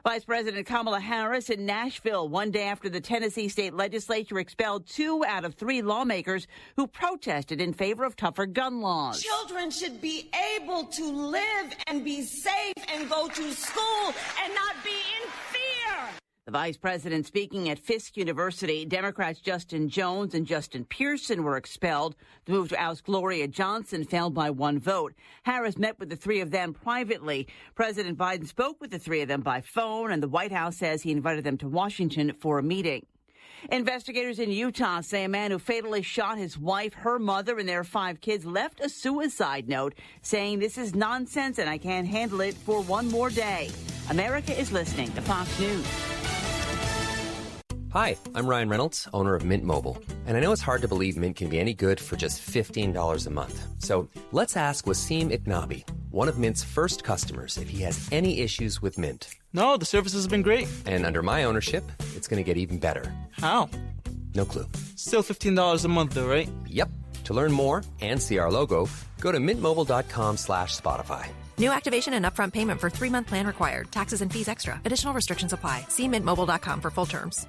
Vice President Kamala Harris in Nashville, one day after the Tennessee state legislature expelled 2 out of 3 lawmakers who protested in favor of tougher gun laws. Children should be able to live and be safe and go to school and not be in fear. The vice president speaking at Fisk University. Democrats Justin Jones and Justin Pearson were expelled. The move to oust Gloria Johnson failed by 1 vote. Harris met with the three of them privately. President Biden spoke with the three of them by phone, and the White House says he invited them to Washington for a meeting. Investigators in Utah say a man who fatally shot his wife, her mother, and their 5 kids left a suicide note saying, "This is nonsense and I can't handle it for one more day." America is listening to Fox News. Hi, I'm Ryan Reynolds, owner of Mint Mobile. And I know it's hard to believe Mint can be any good for just $15 a month. So let's ask Wasim Iknabi, one of Mint's first customers, if he has any issues with Mint. No, the service has been great. And under my ownership, it's going to get even better. How? No clue. Still $15 a month though, right? Yep. To learn more and see our logo, go to mintmobile.com/Spotify. New activation and upfront payment for 3-month plan required. Taxes and fees extra. Additional restrictions apply. See mintmobile.com for full terms.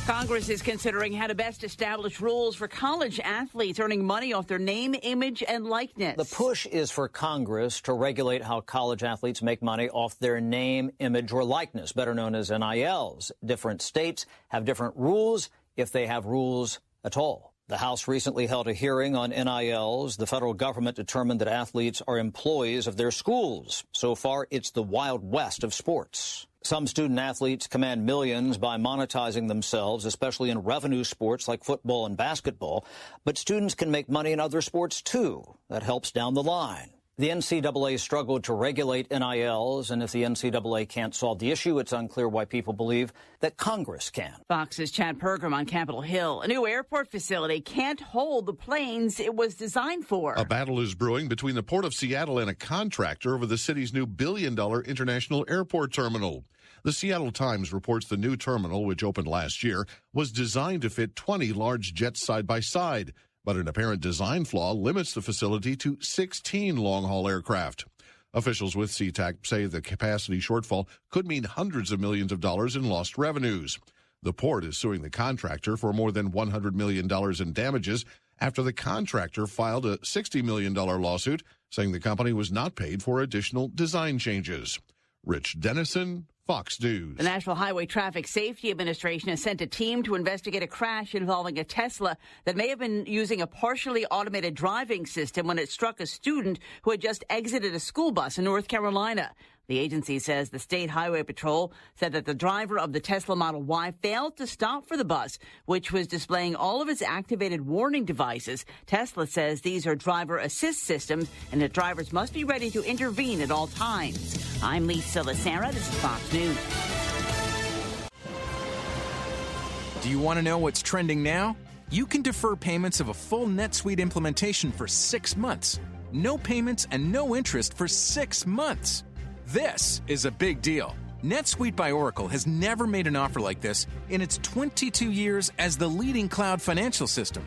Congress is considering how to best establish rules for college athletes earning money off their name, image, and likeness. The push is for Congress to regulate how college athletes make money off their name, image, or likeness, better known as NILs. Different states have different rules, if they have rules at all. The House recently held a hearing on NILs. The federal government determined that athletes are employees of their schools. So far, it's the Wild West of sports. Some student athletes command millions by monetizing themselves, especially in revenue sports like football and basketball. But students can make money in other sports, too. That helps down the line. The NCAA struggled to regulate NILs, and if the NCAA can't solve the issue, it's unclear why people believe that Congress can. Fox's Chad Pergram on Capitol Hill. A new airport facility can't hold the planes it was designed for. A battle is brewing between the Port of Seattle and a contractor over the city's new billion-dollar international airport terminal. The Seattle Times reports the new terminal, which opened last year, was designed to fit 20 large jets side by side. But an apparent design flaw limits the facility to 16 long-haul aircraft. Officials with SeaTac say the capacity shortfall could mean hundreds of millions of dollars in lost revenues. The port is suing the contractor for more than $100 million in damages after the contractor filed a $60 million lawsuit saying the company was not paid for additional design changes. Rich Dennison, Fox News. The National Highway Traffic Safety Administration has sent a team to investigate a crash involving a Tesla that may have been using a partially automated driving system when it struck a student who had just exited a school bus in North Carolina. The agency says the State Highway Patrol said that the driver of the Tesla Model Y failed to stop for the bus, which was displaying all of its activated warning devices. Tesla says these are driver assist systems and that drivers must be ready to intervene at all times. I'm Lisa Lacera. This is Fox News. Do you want to know what's trending now? You can defer payments of a full NetSuite implementation for 6 months. No payments and no interest for 6 months. This is a big deal. NetSuite by Oracle has never made an offer like this in its 22 years as the leading cloud financial system.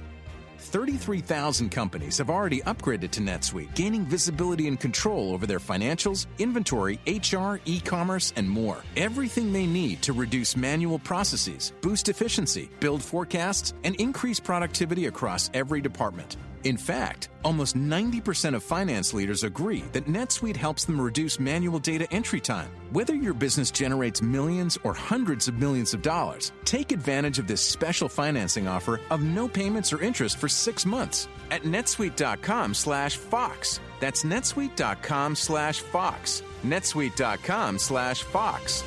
33,000 companies have already upgraded to NetSuite, gaining visibility and control over their financials, inventory, HR, e-commerce, and more. Everything they need to reduce manual processes, boost efficiency, build forecasts, and increase productivity across every department. In fact, almost 90% of finance leaders agree that NetSuite helps them reduce manual data entry time. Whether your business generates millions or hundreds of millions of dollars, take advantage of this special financing offer of no payments or interest for 6 months at netsuite.com/Fox. That's netsuite.com/Fox. netsuite.com/Fox.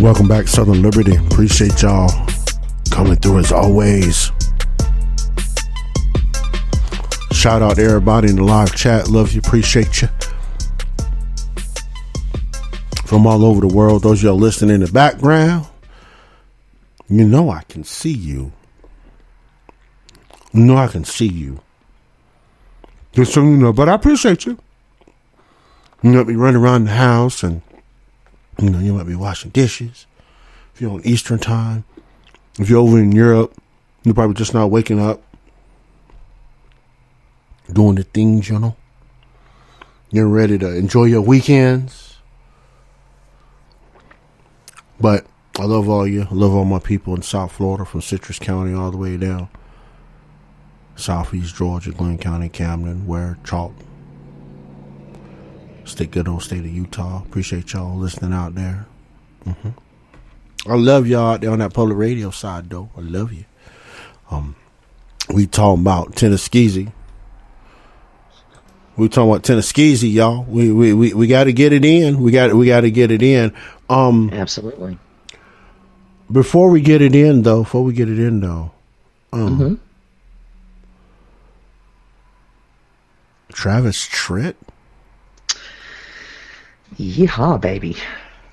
Welcome back, Southern Liberty. Appreciate y'all coming through as always. Shout out to everybody in the live chat. Love you. Appreciate you. From all over the world, those of y'all listening in the background, you know I can see you. You know I can see you. Just so you know, but I appreciate you. You know, be running around the house and you know, you might be washing dishes. If you're on Eastern time. If you're over in Europe, you're probably just not waking up. Doing the things, you know. You're ready to enjoy your weekends. But I love all you. I love all my people in South Florida, from Citrus County all the way down. Southeast Georgia, Glenn County, Camden, Ware, Charlton. Good old state of Utah. Appreciate y'all listening out there. I love y'all out there on that public radio side, though. I love you. We talking about Tennessee. We talking about Tennessee, y'all. We got to get it in. We got to get it in. Absolutely. Before we get it in, though, Travis Tritt. Yeehaw, baby.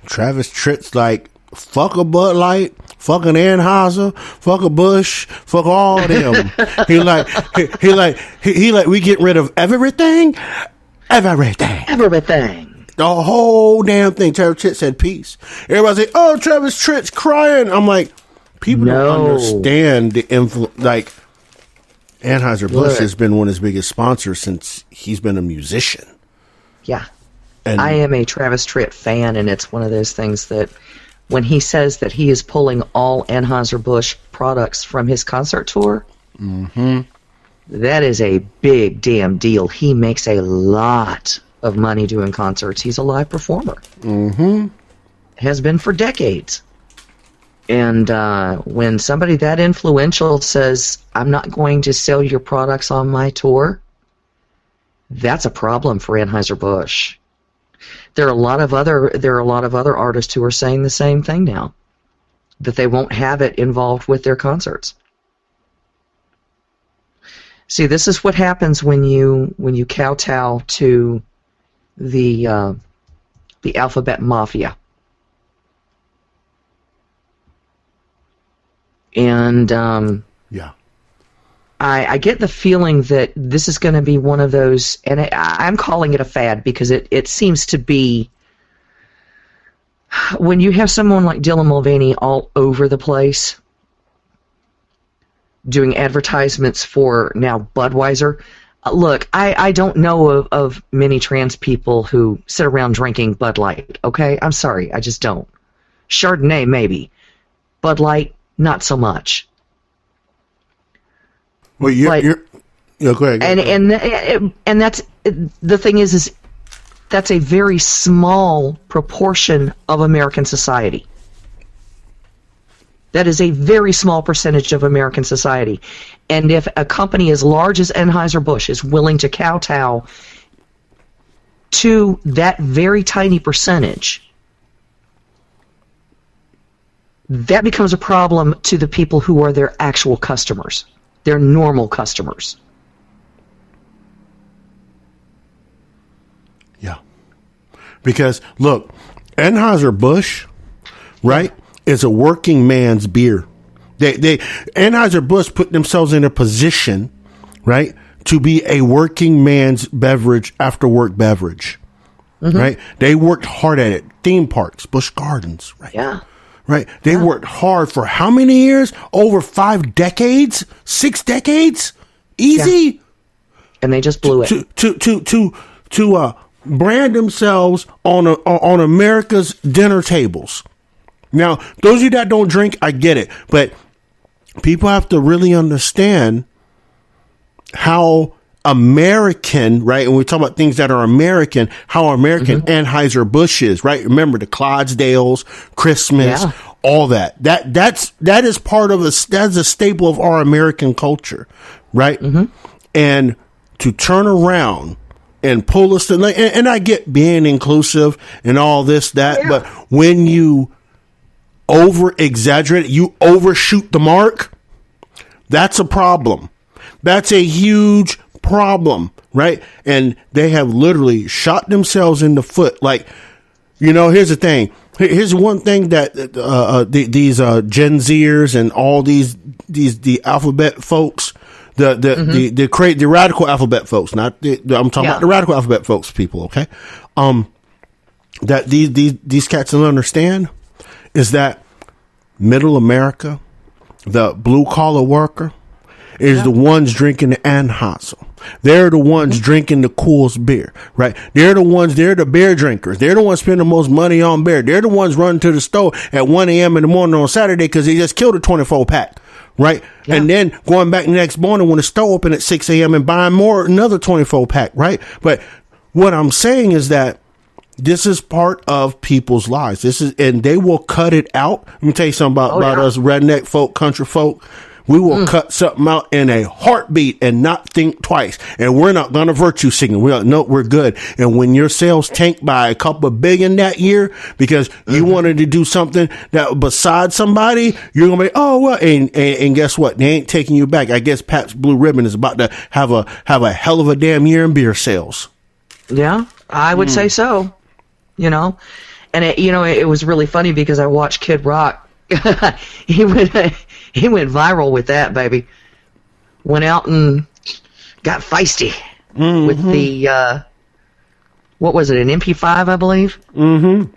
Travis Tritt's like, fuck a Bud Light, fuck an Anheuser, fuck a Bush, fuck all of them. he like, we get rid of everything. The whole damn thing. Travis Tritt said peace. Everybody say, oh, Travis Tritt's crying. I'm like, people don't understand the influence. Like, Anheuser-Busch has been one of his biggest sponsors since he's been a musician. Yeah. And I am a Travis Tritt fan, and it's one of those things that when he says that he is pulling all Anheuser-Busch products from his concert tour, that is a big damn deal. He makes a lot of money doing concerts. He's a live performer. Has been for decades. And when somebody that influential says, I'm not going to sell your products on my tour, that's a problem for Anheuser-Busch. There are a lot of other artists who are saying the same thing now, that they won't have it involved with their concerts. See, this is what happens when you kowtow to the alphabet mafia. And I get the feeling that this is going to be one of those, and I'm calling it a fad because it seems to be, when you have someone like Dylan Mulvaney all over the place doing advertisements for now Budweiser. Look, I don't know of many trans people who sit around drinking Bud Light, okay? I'm sorry, I just don't. Chardonnay, maybe. Bud Light, not so much. Well, you're go ahead. And that's the thing is that's a very small proportion of American society. That is a very small percentage of American society. And if a company as large as Anheuser-Busch is willing to kowtow to that very tiny percentage, that becomes a problem to the people who are their actual customers. They're normal customers. Yeah. Because, look, Anheuser-Busch, right, is a working man's beer. Anheuser-Busch put themselves in a position, right, to be a working man's beverage, after-work beverage, right? They worked hard at it. Theme parks, Busch Gardens, right? Yeah. Right. They worked hard for how many years? Over 5 decades? 6 decades? Easy. Yeah. And they just blew it. To brand themselves on America's dinner tables. Now, those of you that don't drink, I get it. But people have to really understand how American, right? And we talk about things that are American, how American Anheuser-Busch is, right? Remember the Clydesdales, Christmas, all that. That is part of that's a staple of our American culture, right? And to turn around and pull us to, and I get being inclusive and all this, but when you over exaggerate, you overshoot the mark, that's a problem. That's a huge problem, right? And they have literally shot themselves in the foot. Like, here's the thing. Here's one thing that these Gen Zers and all the alphabet folks, the radical alphabet folks, I'm talking about the radical alphabet folks, people, okay? That these cats don't understand is that middle America, the blue collar worker, is the ones drinking the Anheuser. They're the ones drinking the Coors beer, right? They're the beer drinkers. They're the ones spending the most money on beer. They're the ones running to the store at 1 a.m. in the morning on Saturday because they just killed a 24 pack, right? Yeah. And then going back the next morning when the store open at 6 a.m. and buying another 24 pack, right? But what I'm saying is that this is part of people's lives. And they will cut it out. Let me tell you something about us redneck folk, country folk. We will cut something out in a heartbeat and not think twice. And we're not going to virtue signal. We're good. And when your sales tank by a couple of billion that year because you wanted to do something that besides somebody, you're going to be, oh, well, and guess what? They ain't taking you back. I guess Pabst Blue Ribbon is about to have a hell of a damn year in beer sales. Yeah, I would say so. You know, and it was really funny because I watched Kid Rock. He went viral with that, baby. Went out and got feisty with the what was it, an MP5, I believe. Mm-hmm.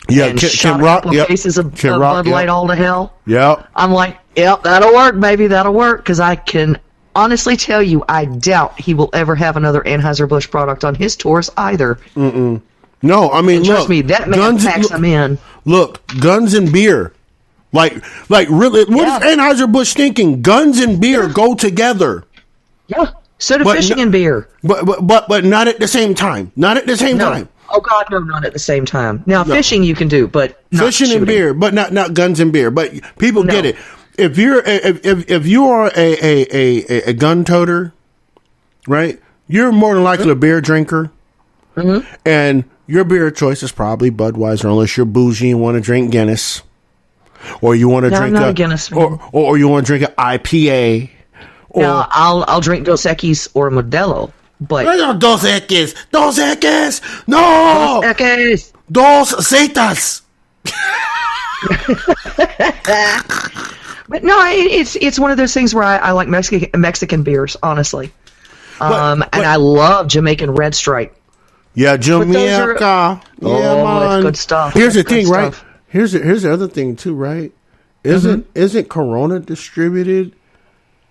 Yeah, and shot a couple of cases of Bud Light all to hell. Yeah, I'm like, yep, that'll work, baby, that'll work. Because I can honestly tell you, I doubt he will ever have another Anheuser-Busch product on his tours either. Mm-mm. No, I mean, and trust me, that man packs them in. Look, guns and beer. Like really, what is Anheuser-Busch thinking? Guns and beer go together. Yeah, so do fishing and beer. But not at the same time. Not at the same time. Oh God, no, not at the same time. Now fishing you can do, but not fishing shooting. and beer, but not guns and beer. But people get it. If you are a gun toter, right? You're more than likely a beer drinker, and your beer choice is probably Budweiser, unless you're bougie and want to drink Guinness. Or you want to drink a Guinness, or you want to drink an IPA. Or now I'll drink Dos Equis or Modelo, but Dos Equis, no, Dos Equis, Dos Zetas. But no, it's one of those things where I like Mexican beers, honestly, and I love Jamaican Red Stripe. Yeah, Jamaica. That's good stuff. Here's the thing, right? Here's the other thing too, right? Isn't Corona distributed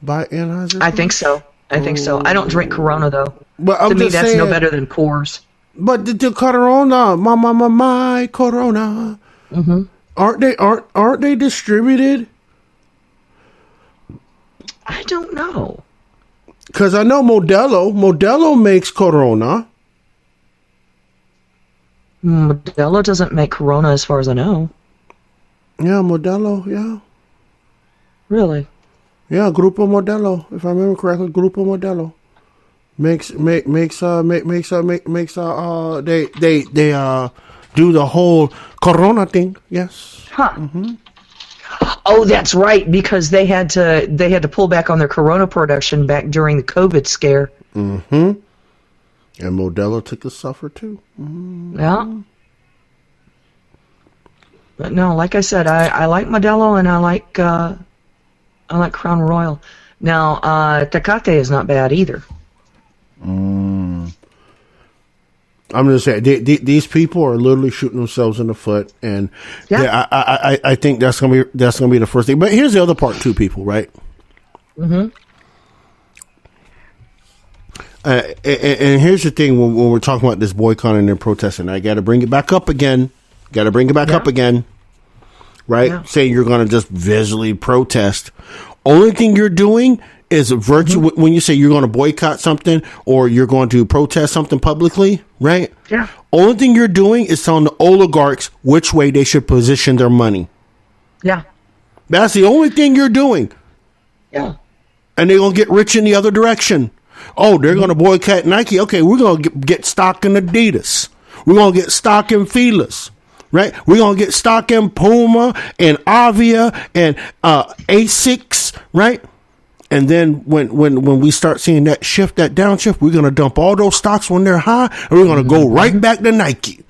by Anheuser? I think so. I don't drink Corona though. But to me, that's no better than Coors. But the Corona, my Corona, aren't they distributed? I don't know. Because I know Modelo makes Corona. Modelo doesn't make Corona as far as I know. Yeah, Modelo, yeah. Really? Yeah, Grupo Modelo, if I remember correctly, Grupo Modelo makes they do the whole Corona thing. Yes. Huh. Oh, that's right, because they had to pull back on their Corona production back during the COVID scare. And Modelo took a suffer too. Yeah. But no, like I said, I like Modelo and I like Crown Royal. Now, Tecate is not bad either. I'm just saying these people are literally shooting themselves in the foot, and I think that's gonna be the first thing. But here's the other part too, people, right? And here's the thing when we're talking about this boycotting and protesting, I got to bring it back up again. Right? Yeah. Saying you're going to just visually protest. Only thing you're doing is virtual. When you say you're going to boycott something or you're going to protest something publicly, right? Yeah. Only thing you're doing is telling the oligarchs which way they should position their money. Yeah. That's the only thing you're doing. Yeah. And they're going to get rich in the other direction. Oh, they're going to boycott Nike. Okay, we're going to get stock in Adidas. We're going to get stock in Feelers, right? We're going to get stock in Puma and Avia and Asics, right? And then when we start seeing that shift, that downshift, we're going to dump all those stocks when they're high, and we're going to go right back to Nike.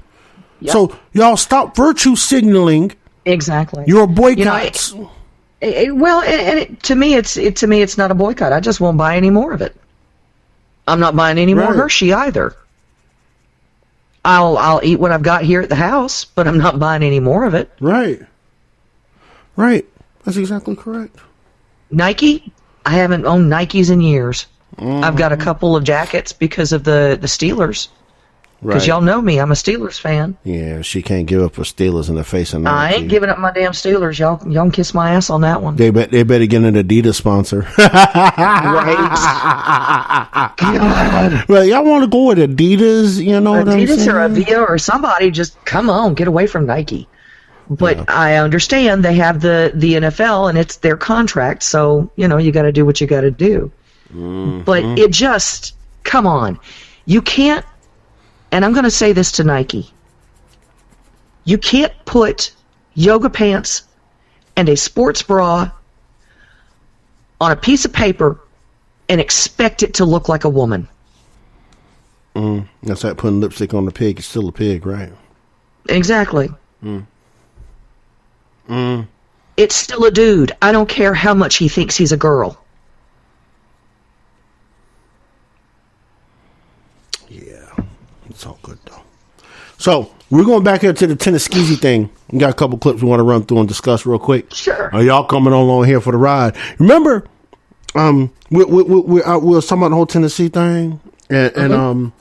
Yep. So y'all stop virtue signaling. Exactly. Your boycotts. To me, it's not a boycott. I just won't buy any more of it. I'm not buying any more Hershey either. I'll eat what I've got here at the house, but I'm not buying any more of it. Right. That's exactly correct. Nike, I haven't owned Nikes in years. I've got a couple of jackets because of the Steelers. Because y'all know me, I'm a Steelers fan. Yeah, she can't give up her Steelers in the face of Nike. I ain't giving up my damn Steelers. Y'all can kiss my ass on that one. They better get an Adidas sponsor. Right. God. Well, y'all want to go with Adidas? You know what I'm saying? Adidas or Avia or somebody, just come on, get away from Nike. But I understand they have the NFL and it's their contract, so you got to do what you got to do. But it just, come on, you can't. And I'm going to say this to Nike. You can't put yoga pants and a sports bra on a piece of paper and expect it to look like a woman. That's like putting lipstick on the pig. It's still a pig, right? Exactly. It's still a dude. I don't care how much he thinks he's a girl. It's all good, though. So, we're going back here to the Tennessee thing. We got a couple clips we want to run through and discuss real quick. Sure. Are y'all coming along here for the ride? Remember, we was talking about the whole Tennessee thing and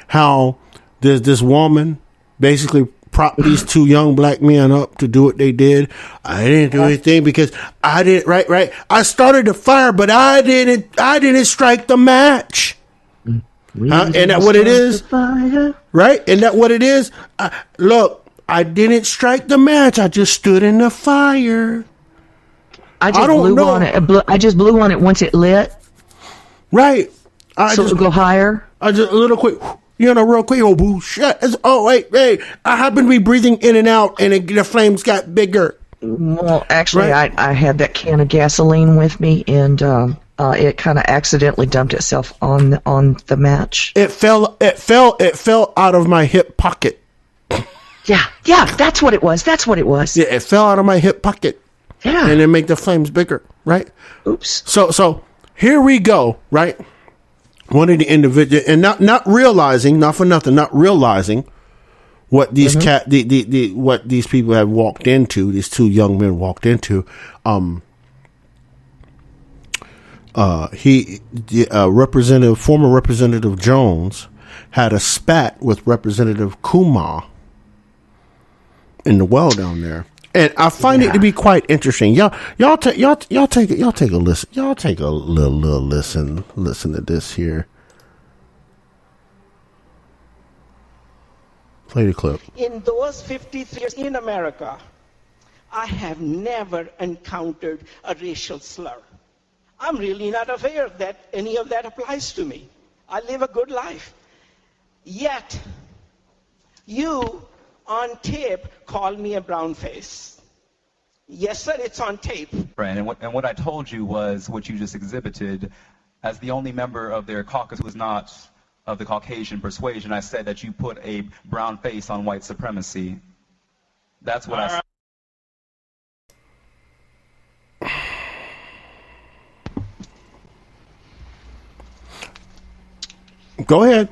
how there's this woman basically propped these two young black men up to do what they did. I didn't do anything because I didn't, right. I started the fire, but I didn't strike the match. Isn't that what it is? Right? Isn't that what it is? Look, I didn't strike the match. I just stood in the fire. I just blew on it. I just blew on it once it lit. Right. So it'll go higher? I just, a little quick, real quick. Oh, boo, shit. Hey. I happen to be breathing in and out, and the flames got bigger. Well, actually, right? I had that can of gasoline with me, and it kind of accidentally dumped itself on the match. It fell out of my hip pocket. Yeah, that's what it was. Yeah, it fell out of my hip pocket. Yeah. And it made the flames bigger, right? Oops. So here we go, right? One of the individuals, and not realizing what these what these people have walked into, these two young men walked into. Former Representative Jones had a spat with Representative Kumar in the well down there, and I find it to be quite interesting. Y'all take a listen. Y'all take a little listen to this here. Play the clip. In those 53 years in America, I have never encountered a racial slur. I'm really not aware that any of that applies to me. I live a good life. Yet, you, on tape, call me a brown face. Yes, sir, it's on tape. Right, and what I told you was what you just exhibited. As the only member of their caucus who is not of the Caucasian persuasion, I said that you put a brown face on white supremacy. That's what I said. Go ahead.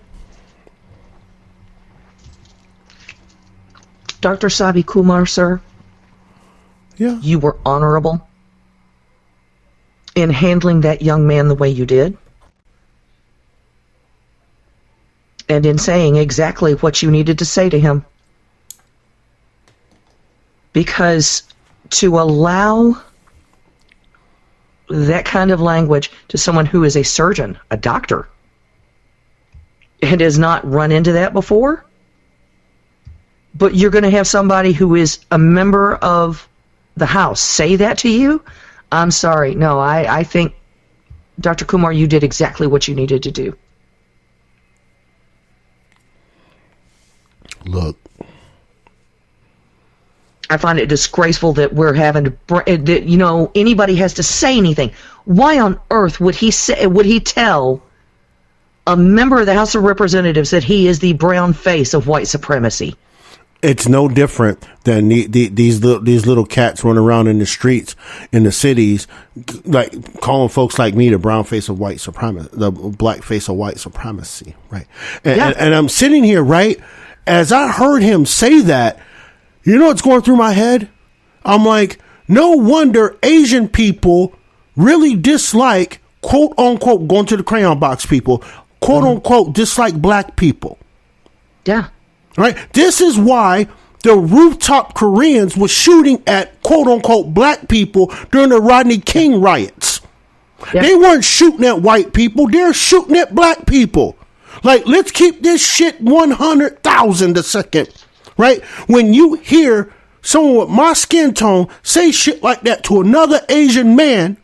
Dr. Sabi Kumar, sir. Yeah. You were honorable in handling that young man the way you did. And in saying exactly what you needed to say to him. Because to allow that kind of language to someone who is a surgeon, a doctor, and has not run into that before, but you're going to have somebody who is a member of the House say that to you? I'm sorry. No, I think, Dr. Kumar, you did exactly what you needed to do. Look, I find it disgraceful that we're having to, that, anybody has to say anything. Why on earth would he tell a member of the House of Representatives that he is the brown face of white supremacy? It's no different than these little cats running around in the streets in the cities, like calling folks like me the brown face of white supremacy, the black face of white supremacy, right? And I'm sitting here, right, as I heard him say that, you know what's going through my head? I'm like, no wonder Asian people really dislike, quote unquote, going to the crayon box people, quote unquote, dislike black people. Yeah. Right? This is why the rooftop Koreans were shooting at, quote unquote, black people during the Rodney King riots. Yeah. They weren't shooting at white people. They're shooting at black people. Like, let's keep this shit 100,000 a second. Right? When you hear someone with my skin tone say shit like that to another Asian man,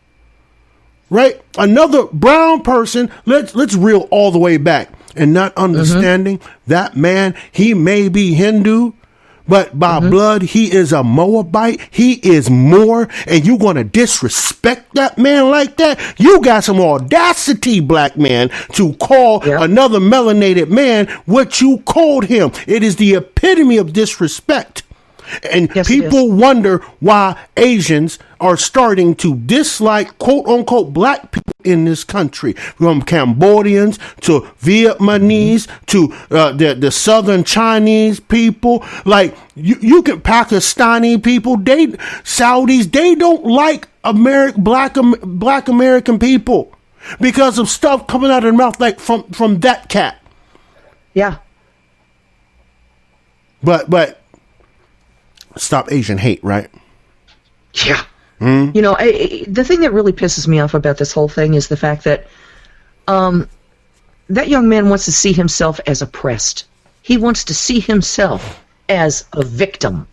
right? Another brown person, let's reel all the way back. And not understanding that man, he may be Hindu, but by blood, he is a Moabite. He is more, and you going to disrespect that man like that? You got some audacity, black man, to call another melanated man what you called him. It is the epitome of disrespect. And people wonder why Asians are starting to dislike, quote unquote, black people in this country, from Cambodians to Vietnamese to the southern Chinese people. Like you get Pakistani people, Saudis, they don't like black American people because of stuff coming out of their mouth, like from that cat. Yeah. But stop Asian hate, right? Yeah. You know, the thing that really pisses me off about this whole thing is the fact that that young man wants to see himself as oppressed. He wants to see himself as a victim.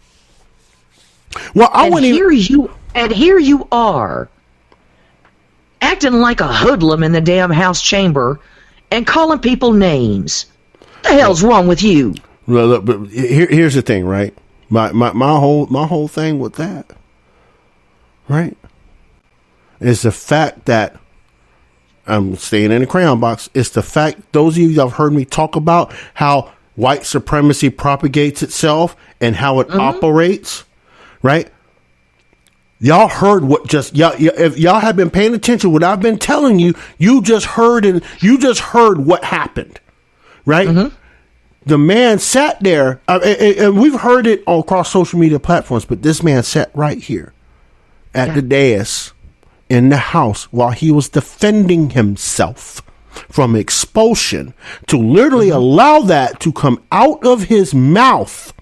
Well, here you are acting like a hoodlum in the damn House chamber and calling people names. What the hell's wrong with you? Well, look, but here's the thing, right? My whole thing with that, right, is the fact that I'm staying in the crayon box. It's the fact, those of you that have heard me talk about how white supremacy propagates itself and how it operates, right? Y'all heard what if y'all have been paying attention to what I've been telling you, you just heard what happened, right? The man sat there, and we've heard it all across social media platforms, but this man sat right here at the dais in the house while he was defending himself from expulsion, to literally allow that to come out of his mouth.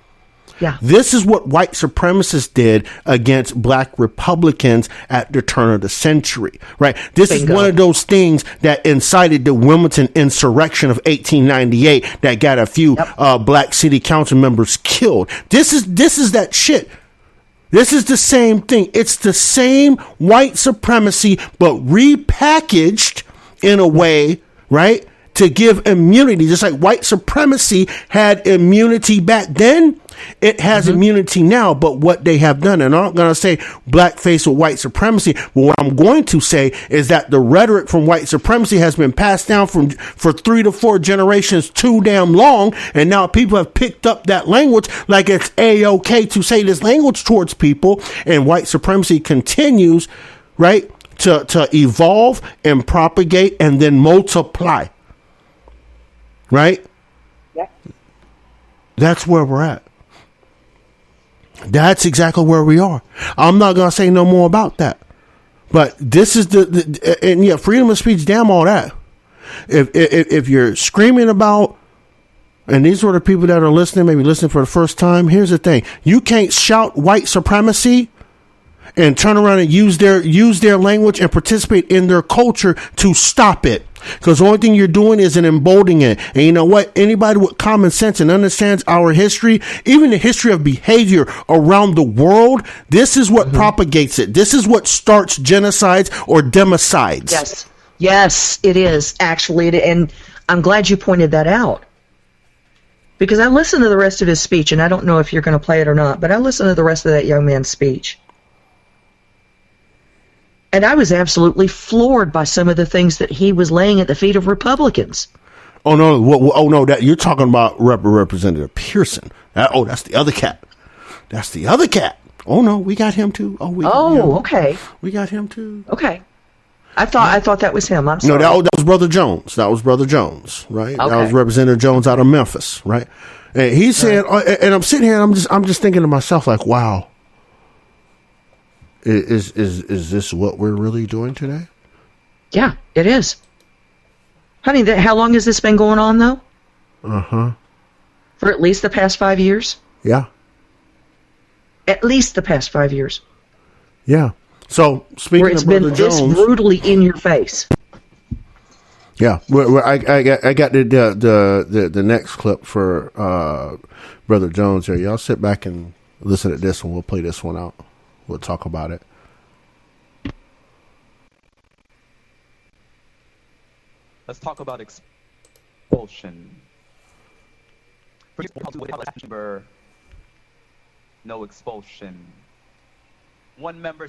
Yeah. This is what white supremacists did against black Republicans at the turn of the century, right? This is one of those things that incited the Wilmington insurrection of 1898 that got a few black city council members killed. This is that shit. This is the same thing. It's the same white supremacy, but repackaged in a way, right, to give immunity. Just like white supremacy had immunity back then, it has immunity now. But what they have done, and I'm not going to say blackface or white supremacy, but what I'm going to say is that the rhetoric from white supremacy has been passed down for 3 to 4 generations too damn long, and now people have picked up that language like it's A-OK to say this language towards people, and white supremacy continues, right, to evolve and propagate and then multiply. Right? Yeah. That's where we're at. That's exactly where we are. I'm not going to say no more about that. But this is and freedom of speech, damn all that. If you're screaming about, and these are the people that are listening, maybe listening for the first time, here's the thing. You can't shout white supremacy and turn around and use their language and participate in their culture to stop it. Because the only thing you're doing is emboldening it. And you know what? Anybody with common sense and understands our history, even the history of behavior around the world, this is what propagates it. This is what starts genocides or democides. Yes. Yes, it is, actually. And I'm glad you pointed that out. Because I listened to the rest of his speech, and I don't know if you're going to play it or not, but I listened to the rest of that young man's speech. And I was absolutely floored by some of the things that he was laying at the feet of Republicans. Oh no! That you're talking about Representative Pearson. That's the other cat. That's the other cat. Oh no, we got him too. Okay. We got him too. Okay. I thought that was him. I'm sorry. No, that was Brother Jones. That was Brother Jones, right? Okay. That was Representative Jones out of Memphis, right? And he said, and I'm sitting here, and I'm just thinking to myself, like, wow. Is this what we're really doing today? Yeah, it is. Honey, how long has this been going on, though? Uh-huh. For at least the past 5 years? Yeah. At least the past 5 years. Yeah. So, speaking of Brother Jones... It's been this brutally in your face. Yeah. I got the next clip for Brother Jones here. Y'all sit back and listen to this one. We'll play this one out. We'll talk about it. Let's talk about expulsion. No expulsion. One member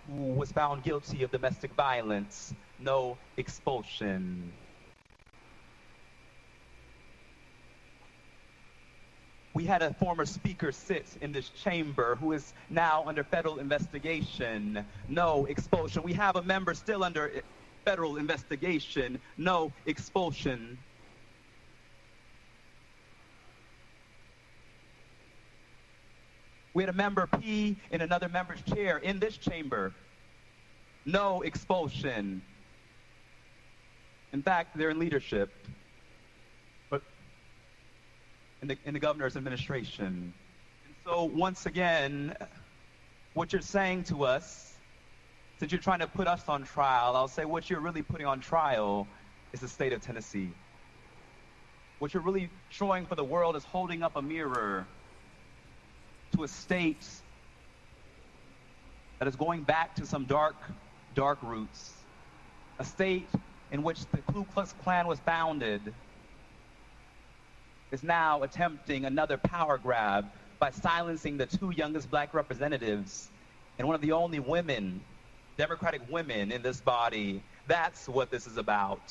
who was found guilty of domestic violence, no expulsion. We had a former speaker sit in this chamber who is now under federal investigation, no expulsion. We have a member still under federal investigation, no expulsion. We had a member pee in another member's chair in this chamber, no expulsion. In fact, they're in leadership, but in the governor's administration. And so once again, what you're saying to us, since you're trying to put us on trial, I'll say what you're really putting on trial is the state of Tennessee. What you're really showing for the world is holding up a mirror to a state that is going back to some dark roots. A state in which the Ku Klux Klan was founded is now attempting another power grab by silencing the two youngest black representatives and one of the only women, Democratic women in this body. That's what this is about.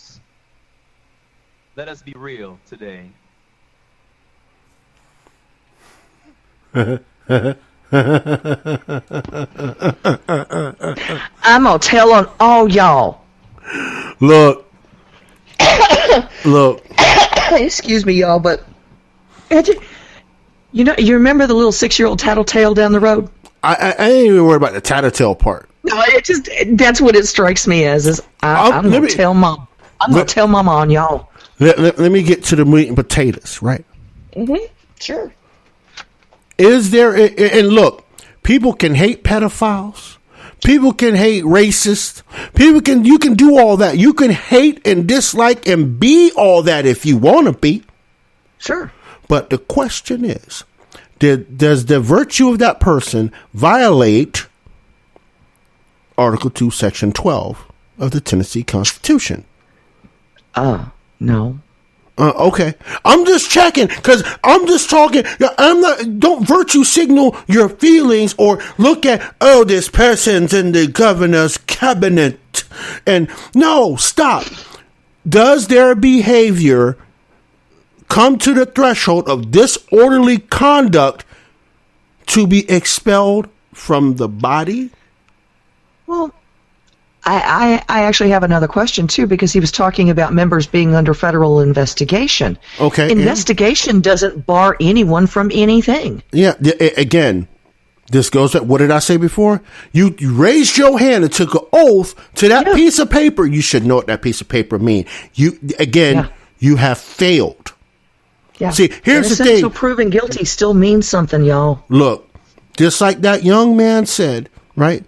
Let us be real today. I'm gonna tell on all y'all. Look. Excuse me, y'all, but you remember the little 6-year-old tattletale down the road? I ain't even worried about the tattletale part. No, that's what it strikes me as. Is I'm gonna tell mom. I'm gonna tell mama on y'all. Let me get to the meat and potatoes, right? Sure. Is there, and look, people can hate pedophiles. People can hate racists. You can do all that. You can hate and dislike and be all that if you want to be. Sure. But the question is, does the virtue of that person violate Article 2, Section 12 of the Tennessee Constitution? No. Okay. I'm just checking because I'm just talking. Don't virtue signal your feelings or look at, this person's in the governor's cabinet. And no, stop. Does their behavior come to the threshold of disorderly conduct to be expelled from the body? Well, I actually have another question, too, because he was talking about members being under federal investigation. Okay. Investigation doesn't bar anyone from anything. Yeah. Again, this goes back. What did I say before? You raised your hand and took an oath to that piece of paper. You should know what that piece of paper means. You have failed. Yeah. See, here's the thing. So proving guilty still means something, y'all. Look, just like that young man said, right?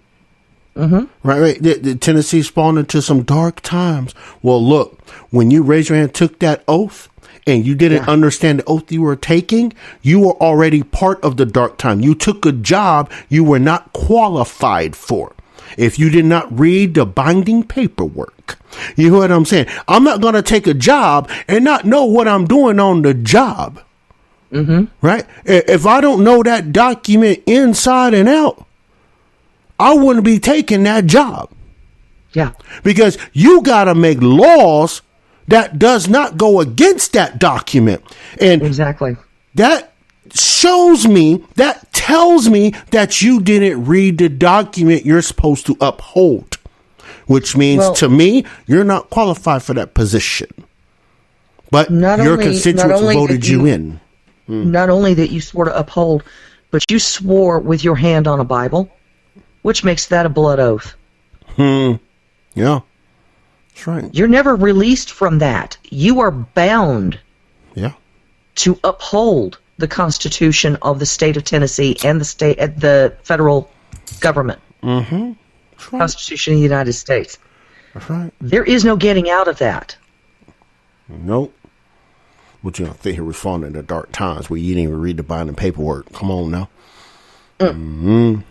Mm-hmm. Right. The Tennessee spawned into some dark times. Well, look, when you raised your hand, took that oath, and you didn't understand the oath you were taking, you were already part of the dark time. You took a job you were not qualified for. If you did not read the binding paperwork, you know what I'm saying? I'm not going to take a job and not know what I'm doing on the job. Mm-hmm. Right. If I don't know that document inside and out, I wouldn't be taking that job. Yeah. Because you got to make laws that does not go against that document. And exactly. That tells me that you didn't read the document you're supposed to uphold, which means to me, you're not qualified for that position. But your constituents voted you in. Not only that you swore to uphold, but you swore with your hand on a Bible. which makes that a blood oath. Yeah. That's right. You're never released from that. You are bound to uphold the Constitution of the state of Tennessee and the federal government. Mm-hmm. That's right. Constitution of the United States. That's right. There is no getting out of that. Nope. But you don't think we're falling into dark times where you didn't even read the binding paperwork. Come on now. Mm-hmm.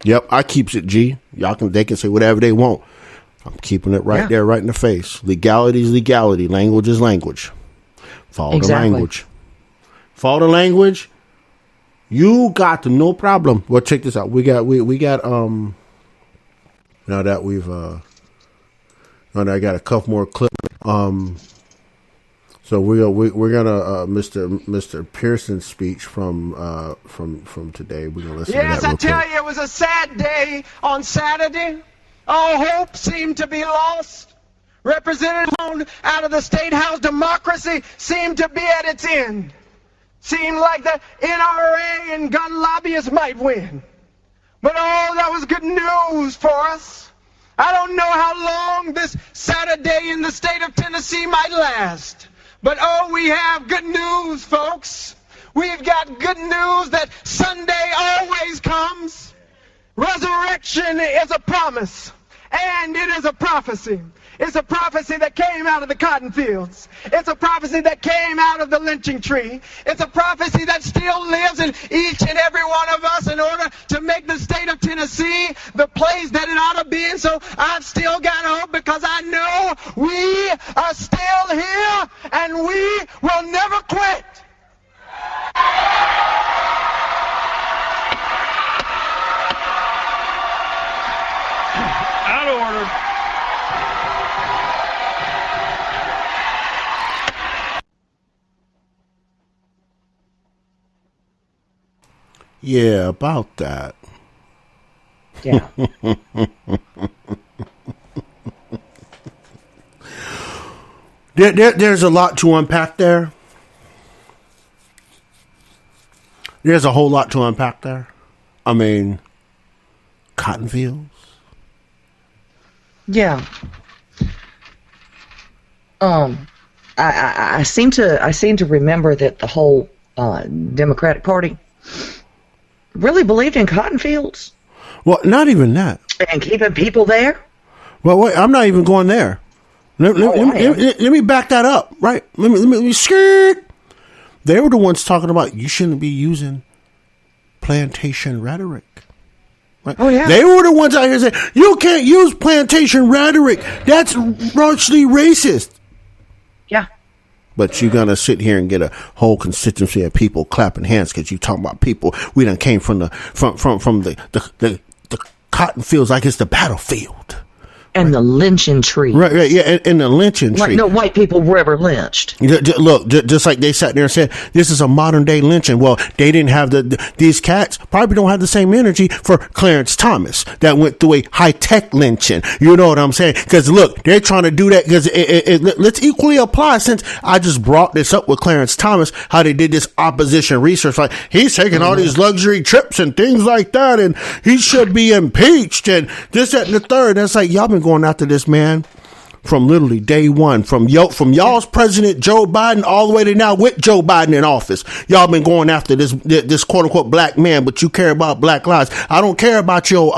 Yep, I keeps it G. They can say whatever they want. I'm keeping it right there, right in the face. Legality is legality. Language is language. Follow the language. Follow the language. You got them, no problem. Well, check this out. We got now that we've now that I got a couple more clips. So we're gonna Mr. Pearson's speech from today. We're gonna listen to that real quick. Yes, I tell you, it was a sad day on Saturday. All hope seemed to be lost. Representative out of the State House, democracy seemed to be at its end. Seemed like the NRA and gun lobbyists might win. But oh, that was good news for us. I don't know how long this Saturday in the state of Tennessee might last. But oh, we have good news, folks. We've got good news that Sunday always comes. Resurrection is a promise, and it is a prophecy. It's a prophecy that came out of the cotton fields. It's a prophecy that came out of the lynching tree. It's a prophecy that still lives in each and every one of us in order to make the state of Tennessee the place that it ought to be. And so I've still got hope because I know we are still here and we will never quit. Out of order. Yeah, about that. Yeah. There's a lot to unpack there. There's a whole lot to unpack there. I mean, cotton fields. Yeah. I seem to remember that the whole Democratic Party really believed in cotton fields. Well, not even that. And keeping people there. Well, wait, I'm not even going there. Let me back that up, right? Let me skirt. They were the ones talking about you shouldn't be using plantation rhetoric. Right? Oh, yeah. They were the ones out here saying, you can't use plantation rhetoric. That's racially racist. Yeah. But you're going to sit here and get a whole constituency of people clapping hands because you talking about people. We done came from the cotton fields like it's the battlefield. And the lynching tree. Right, yeah, and the lynching tree. Like no white people were ever lynched. Look, just like they sat there and said, this is a modern day lynching. Well, they didn't have these cats probably don't have the same energy for Clarence Thomas that went through a high tech lynching. You know what I'm saying? Because look, they're trying to do that because let's equally apply since I just brought this up with Clarence Thomas, how they did this opposition research. Like he's taking all these luxury trips and things like that, and he should be impeached and this, that, and the third. And it's like, y'all been going after this man from literally day one, from y'all's president Joe Biden all the way to now with Joe Biden in office. Y'all been going after this quote unquote black man, but you care about black lives. I don't care about your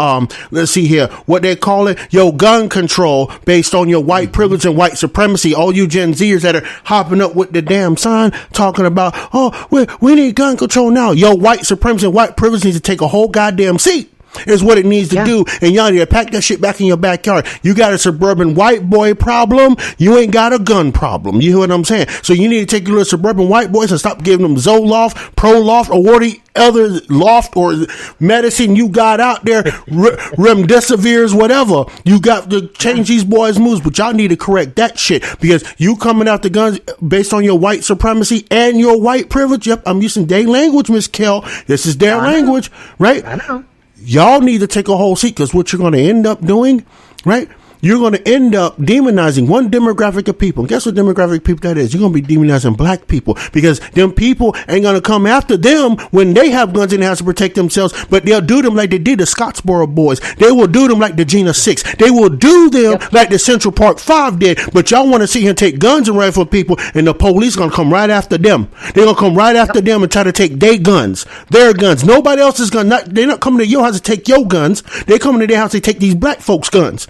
let's see here, what they call it, your gun control based on your white privilege and white supremacy. All you Gen Zers that are hopping up with the damn sign talking about, oh, we need gun control now. Your white supremacy and white privilege needs to take a whole goddamn seat. Is what it needs to do, and y'all need to pack that shit back in your backyard. You got a suburban white boy problem, you ain't got a gun problem. You hear what I'm saying? So you need to take your little suburban white boys and stop giving them Zoloft, Proloft, or what other loft or medicine you got out there, remdesivirs, whatever. You got to change these boys' moves, but y'all need to correct that shit because you coming out the guns based on your white supremacy and your white privilege. Yep, I'm using their language, Miss Kell. This is their language, right? I know. Y'all need to take a whole seat because what you're going to end up doing, right? you're going to end up demonizing one demographic of people. And guess what demographic of people that is? You're going to be demonizing black people, because them people ain't going to come after them when they have guns in the house to protect themselves, but they'll do them like they did the Scottsboro boys. They will do them like the Gina 6. They will do them like the Central Park 5 did. But y'all want to see him take guns and rifle people, and the police going to come right after them. They're going to come right after them and try to take their guns. Nobody else is going to, they're not coming to your house to take your guns. They're coming to their house to take these black folks' guns.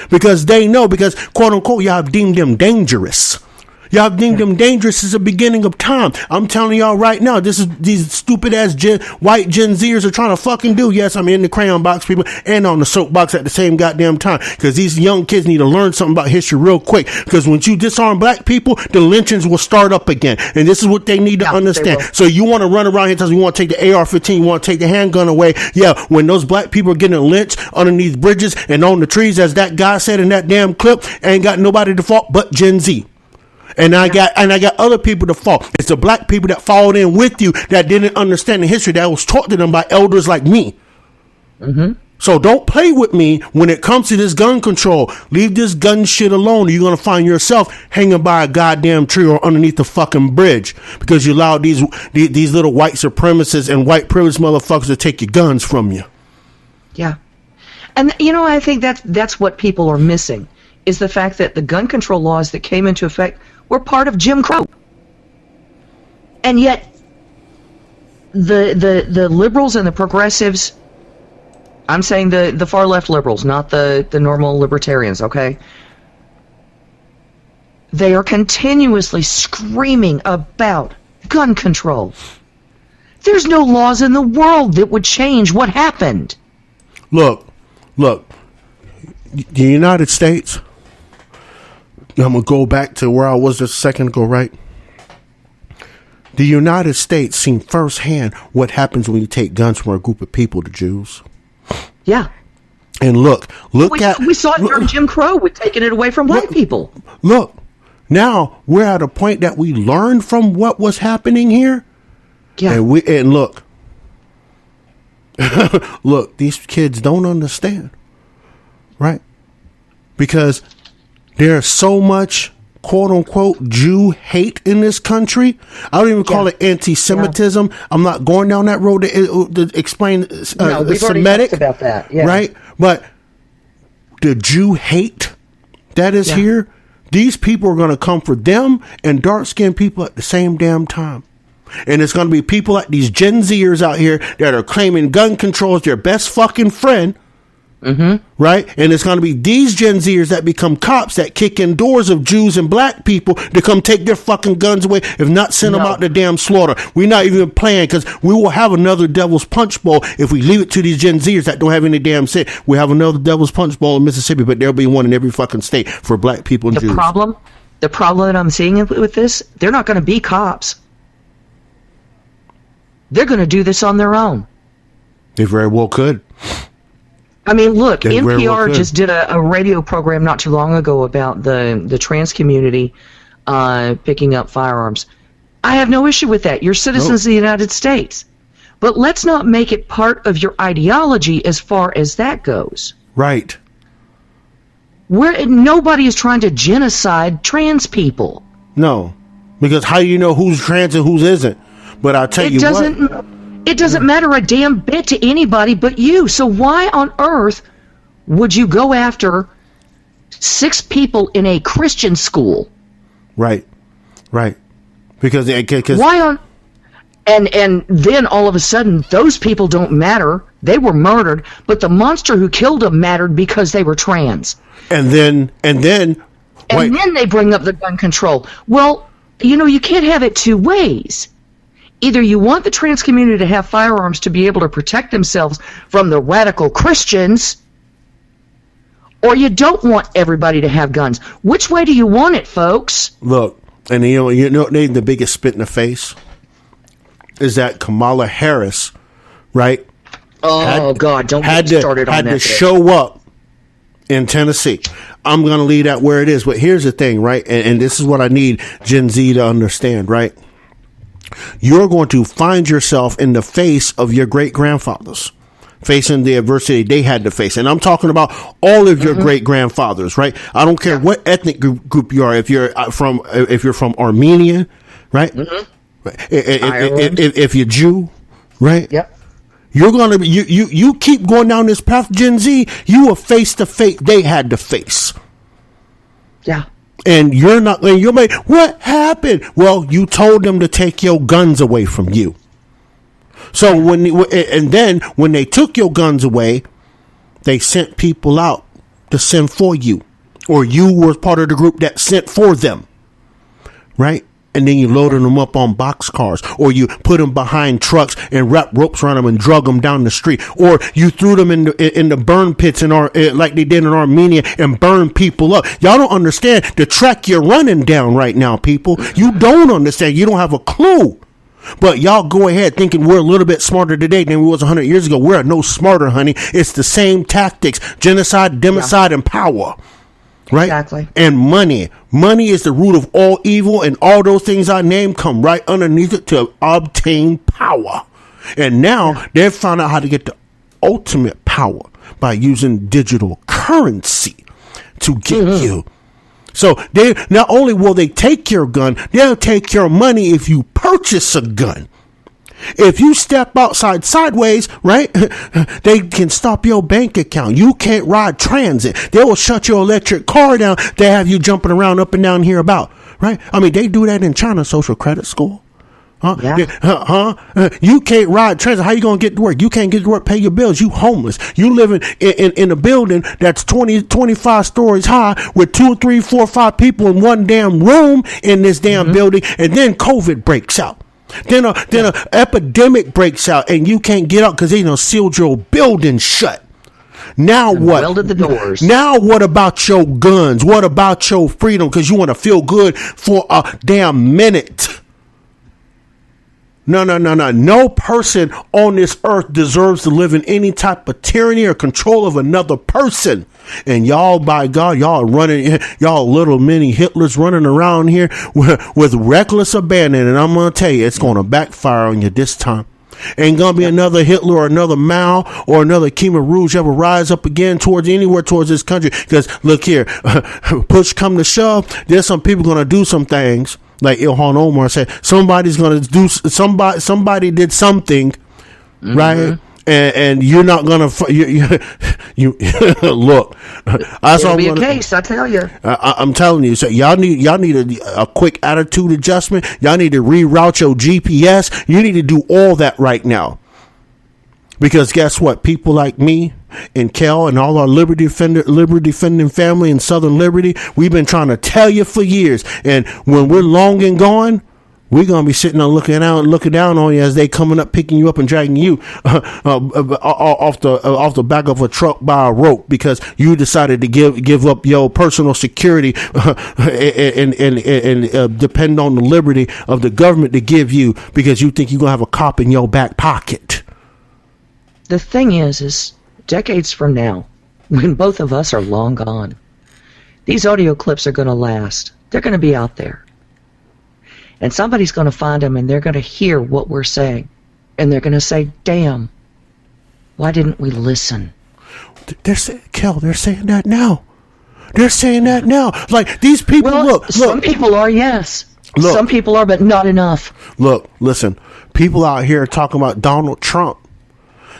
Because they know, because quote unquote, y'all have deemed them dangerous. Y'all have deemed them dangerous since the beginning of time. I'm telling y'all right now, these stupid ass white Gen Zers are trying to fucking do. Yes, I'm in the crayon box, people, and on the soapbox at the same goddamn time. Because these young kids need to learn something about history real quick. Because when you disarm black people, the lynchings will start up again. And this is what they need to understand. So you want to run around here telling you want to take the AR-15, you want to take the handgun away. Yeah, when those black people are getting lynched underneath bridges and on the trees, as that guy said in that damn clip, ain't got nobody to fault but Gen Z. And I got other people to fault. It's the black people that followed in with you that didn't understand the history that was taught to them by elders like me. Mm-hmm. So don't play with me when it comes to this gun control. Leave this gun shit alone, or you're going to find yourself hanging by a goddamn tree or underneath the fucking bridge because you allowed these little white supremacists and white privileged motherfuckers to take your guns from you. Yeah. And, I think that's what people are missing, is the fact that the gun control laws that came into effect were part of Jim Crow. And yet, the liberals and the progressives, I'm saying the far left liberals, not the normal libertarians, okay? They are continuously screaming about gun control. There's no laws in the world that would change what happened. Look, the United States, I'm going to go back to where I was just a second ago, right? The United States seen firsthand what happens when you take guns from a group of people, the Jews. Yeah. And we saw it during Jim Crow with taking it away from black people. Look, now we're at a point that we learned from what was happening here. Yeah. And look, these kids don't understand, right? Because there's so much quote unquote Jew hate in this country. I don't even call it anti-Semitism. Yeah. I'm not going down that road to explain we've already Semitic talked about that. Yeah. Right? But the Jew hate that is here, these people are going to come for them and dark-skinned people at the same damn time. And it's going to be people like these Gen Zers out here that are claiming gun control is their best fucking friend. Mm-hmm. Right? And it's going to be these Gen Zers that become cops that kick in doors of Jews and black people to come take their fucking guns away, if not send them out to damn slaughter. We're not even playing, because we will have another Devil's Punch Bowl if we leave it to these Gen Zers that don't have any damn say. We have another Devil's Punch Bowl in Mississippi, but there'll be one in every fucking state for black people and Jews. The problem that I'm seeing with this, they're not going to be cops. They're going to do this on their own. They very well could. I mean, look, NPR just did a radio program not too long ago about the trans community picking up firearms. I have no issue with that. You're citizens of the United States. But let's not make it part of your ideology as far as that goes. Right. Nobody is trying to genocide trans people. No. Because how do you know who's trans and who's isn't? But I'll tell you what. It doesn't matter a damn bit to anybody but you. So why on earth would you go after 6 people in a Christian school? Right. Because why on? And then all of a sudden, those people don't matter. They were murdered, but the monster who killed them mattered because they were trans. And then they bring up the gun control. Well, you can't have it two ways. Either you want the trans community to have firearms to be able to protect themselves from the radical Christians, or you don't want everybody to have guns. Which way do you want it, folks? Look, and the biggest spit in the face is that Kamala Harris, right? Oh, God, don't get started on that. Had to show up in Tennessee. I'm going to leave that where it is. But here's the thing, right? And this is what I need Gen Z to understand, right? You're going to find yourself in the face of your great-grandfathers facing the adversity they had to face. And I'm talking about all of your great grandfathers, right? I don't care what ethnic group you are. If you're from Armenia, right? If you're Jew, right? Yep. You're gonna be you keep going down this path, Gen Z. You will face the fate they had to face. Yeah. And you're not. And you're like, what happened? Well, you told them to take your guns away from you. So when they took your guns away, they sent people out to send for you, or you were part of the group that sent for them, right? And then you loaded them up on boxcars, or you put them behind trucks and wrapped ropes around them and drug them down the street, or you threw them in the burn pits like they did in Armenia and burned people up. Y'all don't understand the track you're running down right now, people. You don't understand. You don't have a clue. But y'all go ahead thinking we're a little bit smarter today than we was 100 years ago. We're no smarter, honey. It's the same tactics: genocide, democide, and power. Right? Exactly. And money. Money is the root of all evil, and all those things I named come right underneath it to obtain power. And now they've found out how to get the ultimate power by using digital currency to get you. So they not only will they take your gun, they'll take your money if you purchase a gun. If you step outside sideways, right, they can stop your bank account. You can't ride transit. They will shut your electric car down. They have you jumping around up and down here about, right? I mean, they do that in China, social credit score. You can't ride transit. How you going to get to work? You can't get to work, pay your bills. You homeless. You living in a building that's 25 stories high with 2, 3, 4, 5 people in one damn room in this damn building. And then COVID breaks out. Then a epidemic breaks out and you can't get out because they done sealed your building shut. Now what? Welded the doors. Now what about your guns? What about your freedom? Because you want to feel good for a damn minute. No. No person on this earth deserves to live in any type of tyranny or control of another person. And y'all, by God, y'all running, y'all little mini Hitlers running around here with reckless abandon. And I'm going to tell you, it's going to backfire on you this time. Ain't going to be another Hitler or another Mao or another Khmer Rouge ever rise up again towards this country. Because look here, push come to shove, there's some people going to do some things. Like Ilhan Omar said, somebody's going to do somebody did something, right? And you're not going to you look. It'll be a case, I tell you. I'm telling you. So y'all need a quick attitude adjustment. Y'all need to reroute your GPS. You need to do all that right now. Because guess what? People like me and Kel and all our liberty defending family in Southern Liberty, we've been trying to tell you for years. And when we're long and gone, we're gonna be sitting there looking down on you as they coming up, picking you up and dragging you off the back of a truck by a rope because you decided to give up your personal security and depend on the liberty of the government to give you because you think you're gonna have a cop in your back pocket. The thing is decades from now, when both of us are long gone, these audio clips are going to last. They're going to be out there. And somebody's going to find them and they're going to hear what we're saying. And they're going to say, damn, why didn't we listen? They're saying that now. They're saying that now. Like, these people, look. Some people are, yes. Look, some people are, but not enough. Look, listen. People out here talking about Donald Trump.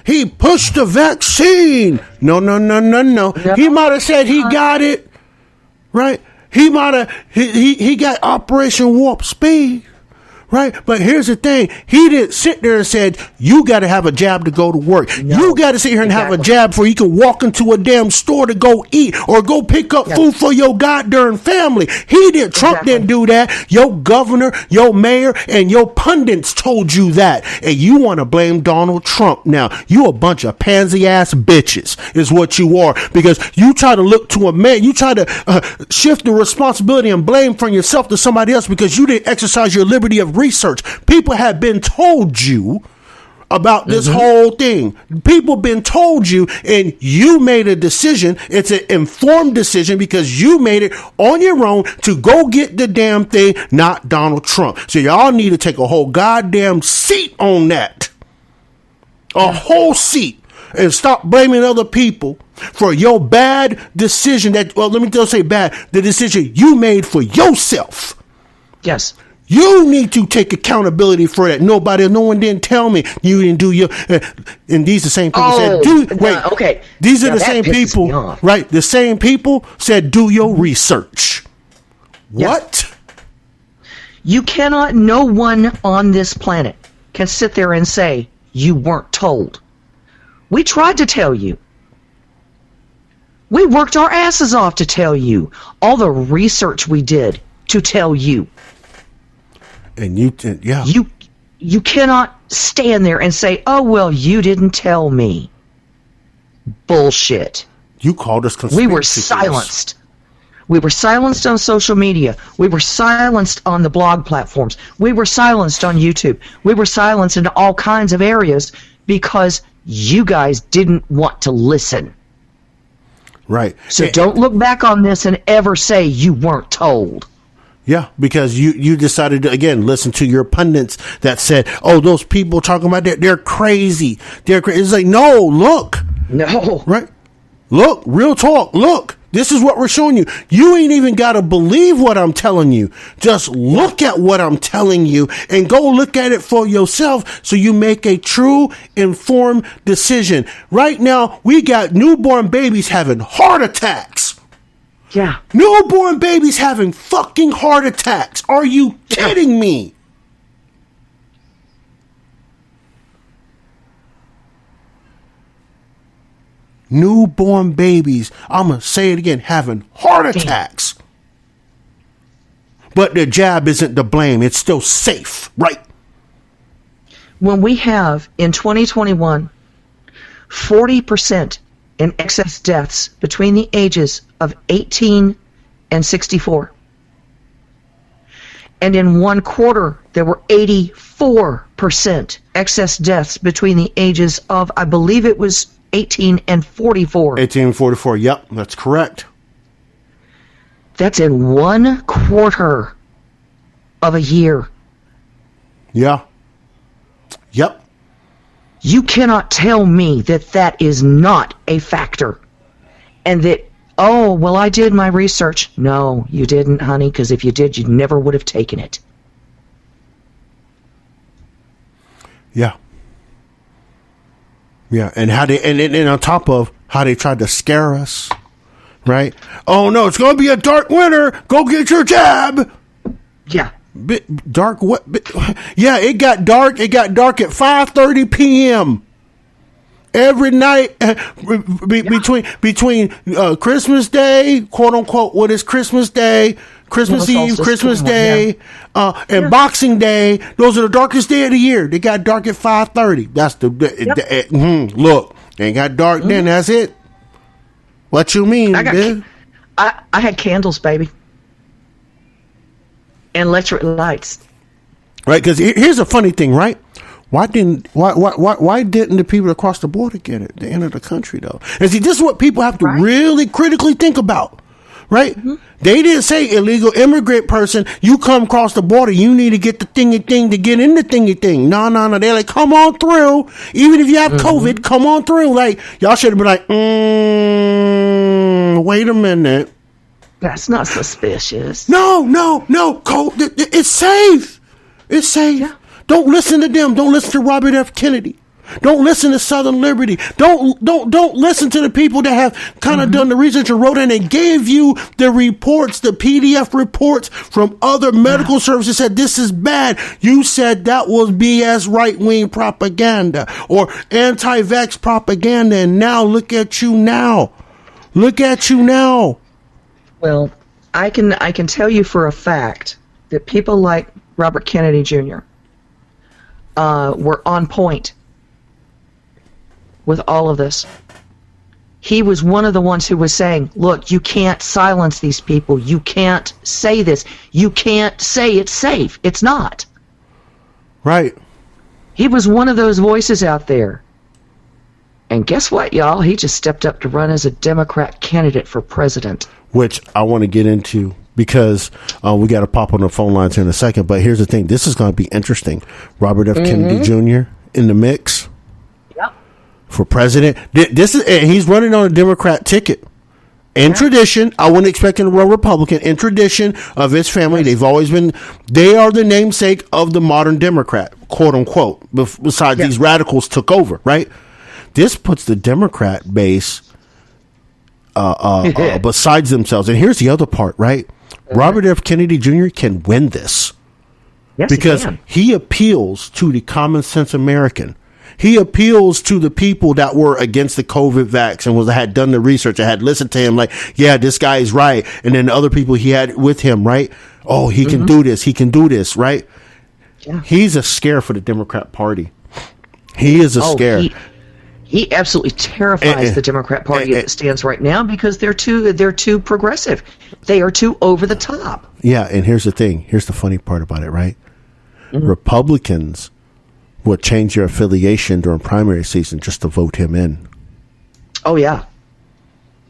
He pushed the vaccine. No. He might have said he got it, right? He might have, he got Operation Warp Speed, right? But here's the thing. He didn't sit there and said, you got to have a jab to go to work. No, you got to sit here and have a jab before you can walk into a damn store to go eat or go pick up food for your goddamn family. Trump didn't do that. Your governor, your mayor, and your pundits told you that. And you want to blame Donald Trump now. You a bunch of pansy ass bitches is what you are, because you try to look to a man. You try to shift the responsibility and blame from yourself to somebody else because you didn't exercise your liberty of research. People have been told you about this whole thing. People been told you, and you made a decision. It's an informed decision because you made it on your own to go get the damn thing, not Donald Trump. So y'all need to take a whole goddamn seat on that. A whole seat. and stop blaming other people for your bad decision let me just say bad, the decision you made for yourself. Yes. You need to take accountability for that. No one didn't tell me you didn't do your, and these the same people said, okay. These are the same people, right? The same people said, do your research. Yes. What? You cannot, no one on this planet can sit there and say you weren't told. We tried to tell you. We worked our asses off to tell you. All the research we did to tell you. And yeah. You cannot stand there and say, oh, well, you didn't tell me. Bullshit. You called us conspiracy. We were silenced. We were silenced on social media. We were silenced on the blog platforms. We were silenced on YouTube. We were silenced in all kinds of areas because you guys didn't want to listen. Right. So don't look back on this and ever say you weren't told. Yeah, because you decided to, again, listen to your pundits that said, oh, those people talking about that, they're crazy. They're crazy. It's like, no, look. No. Right? Look, real talk. Look, this is what we're showing you. You ain't even got to believe what I'm telling you. Just look at what I'm telling you and go look at it for yourself so you make a true, informed decision. Right now, we got newborn babies having heart attacks. Yeah. Newborn babies having fucking heart attacks. Are you kidding me? Newborn babies, I'm going to say it again, having heart attacks. But the jab isn't to blame. It's still safe, right? When we have, in 2021, 40% in excess deaths between the ages of 18 and 64. And in one quarter, there were 84% excess deaths between the ages of, I believe it was 18 and 44. 18 and 44, yep, that's correct. That's in one quarter of a year. Yeah. Yep. You cannot tell me that that is not a factor. And that, oh, well, I did my research. No, you didn't, honey, because if you did, you never would have taken it. Yeah. Yeah, and how they, and on top of how they tried to scare us, right? Oh, no, it's going to be a dark winter. Go get your jab. Yeah. Dark what? Yeah, it got dark. It got dark at 5:30 p.m. every night between Christmas Day, quote unquote. What is Christmas Day? Christmas Eve, Christmas Day, and Boxing Day. Those are the darkest day of the year. They got dark at 5:30. That's look. They got dark then. That's it. What you mean, dude? I had candles, baby. And electric lights. Right, because here's a funny thing, right? Why didn't the people across the border get it? They entered the country, though. And see, this is what people have to really critically think about, right? Mm-hmm. They didn't say illegal immigrant person, you come across the border, you need to get the thingy thing to get in the thingy thing. No. They're like, come on through. Even if you have COVID, come on through. Like, y'all should have been like, wait a minute. That's not suspicious. No. It's safe. It's safe. Yeah. Don't listen to them. Don't listen to Robert F. Kennedy. Don't listen to Southern Liberty. Don't listen to the people that have kind of done the research and wrote in and gave you the reports, the PDF reports from other medical services said this is bad. You said that was BS right-wing propaganda or anti-vax propaganda, and now look at you now. Look at you now. Well, I can tell you for a fact that people like Robert Kennedy Jr. Were on point with all of this. He was one of the ones who was saying, look, you can't silence these people. You can't say this. You can't say it's safe. It's not. Right. He was one of those voices out there. And guess what, y'all? He just stepped up to run as a Democrat candidate for president. Which I want to get into because we got to pop on the phone lines here in a second. But here's the thing. This is going to be interesting. Robert F. Kennedy Jr. in the mix. Yep. for president. This is he's running on a Democrat ticket. In tradition, I wouldn't expect him to run Republican. In tradition of his family, they are the namesake of the modern Democrat, quote unquote. Besides these radicals took over, right? This puts the Democrat base besides themselves. And here's the other part, right? Robert F. Kennedy Jr. can win this. Yes, because he appeals to the common sense American. He appeals to the people that were against the COVID vax and had done the research and had listened to him like, yeah, this guy is right. And then the other people he had with him, right? Oh, he can do this. He can do this, right? Yeah. He's a scare for the Democrat Party. He is a scare. He absolutely terrifies the Democrat Party as it stands right now because they're too progressive. They are too over the top. Yeah, and here's the thing. Here's the funny part about it, right? Republicans would change their affiliation during primary season just to vote him in. Oh, yeah.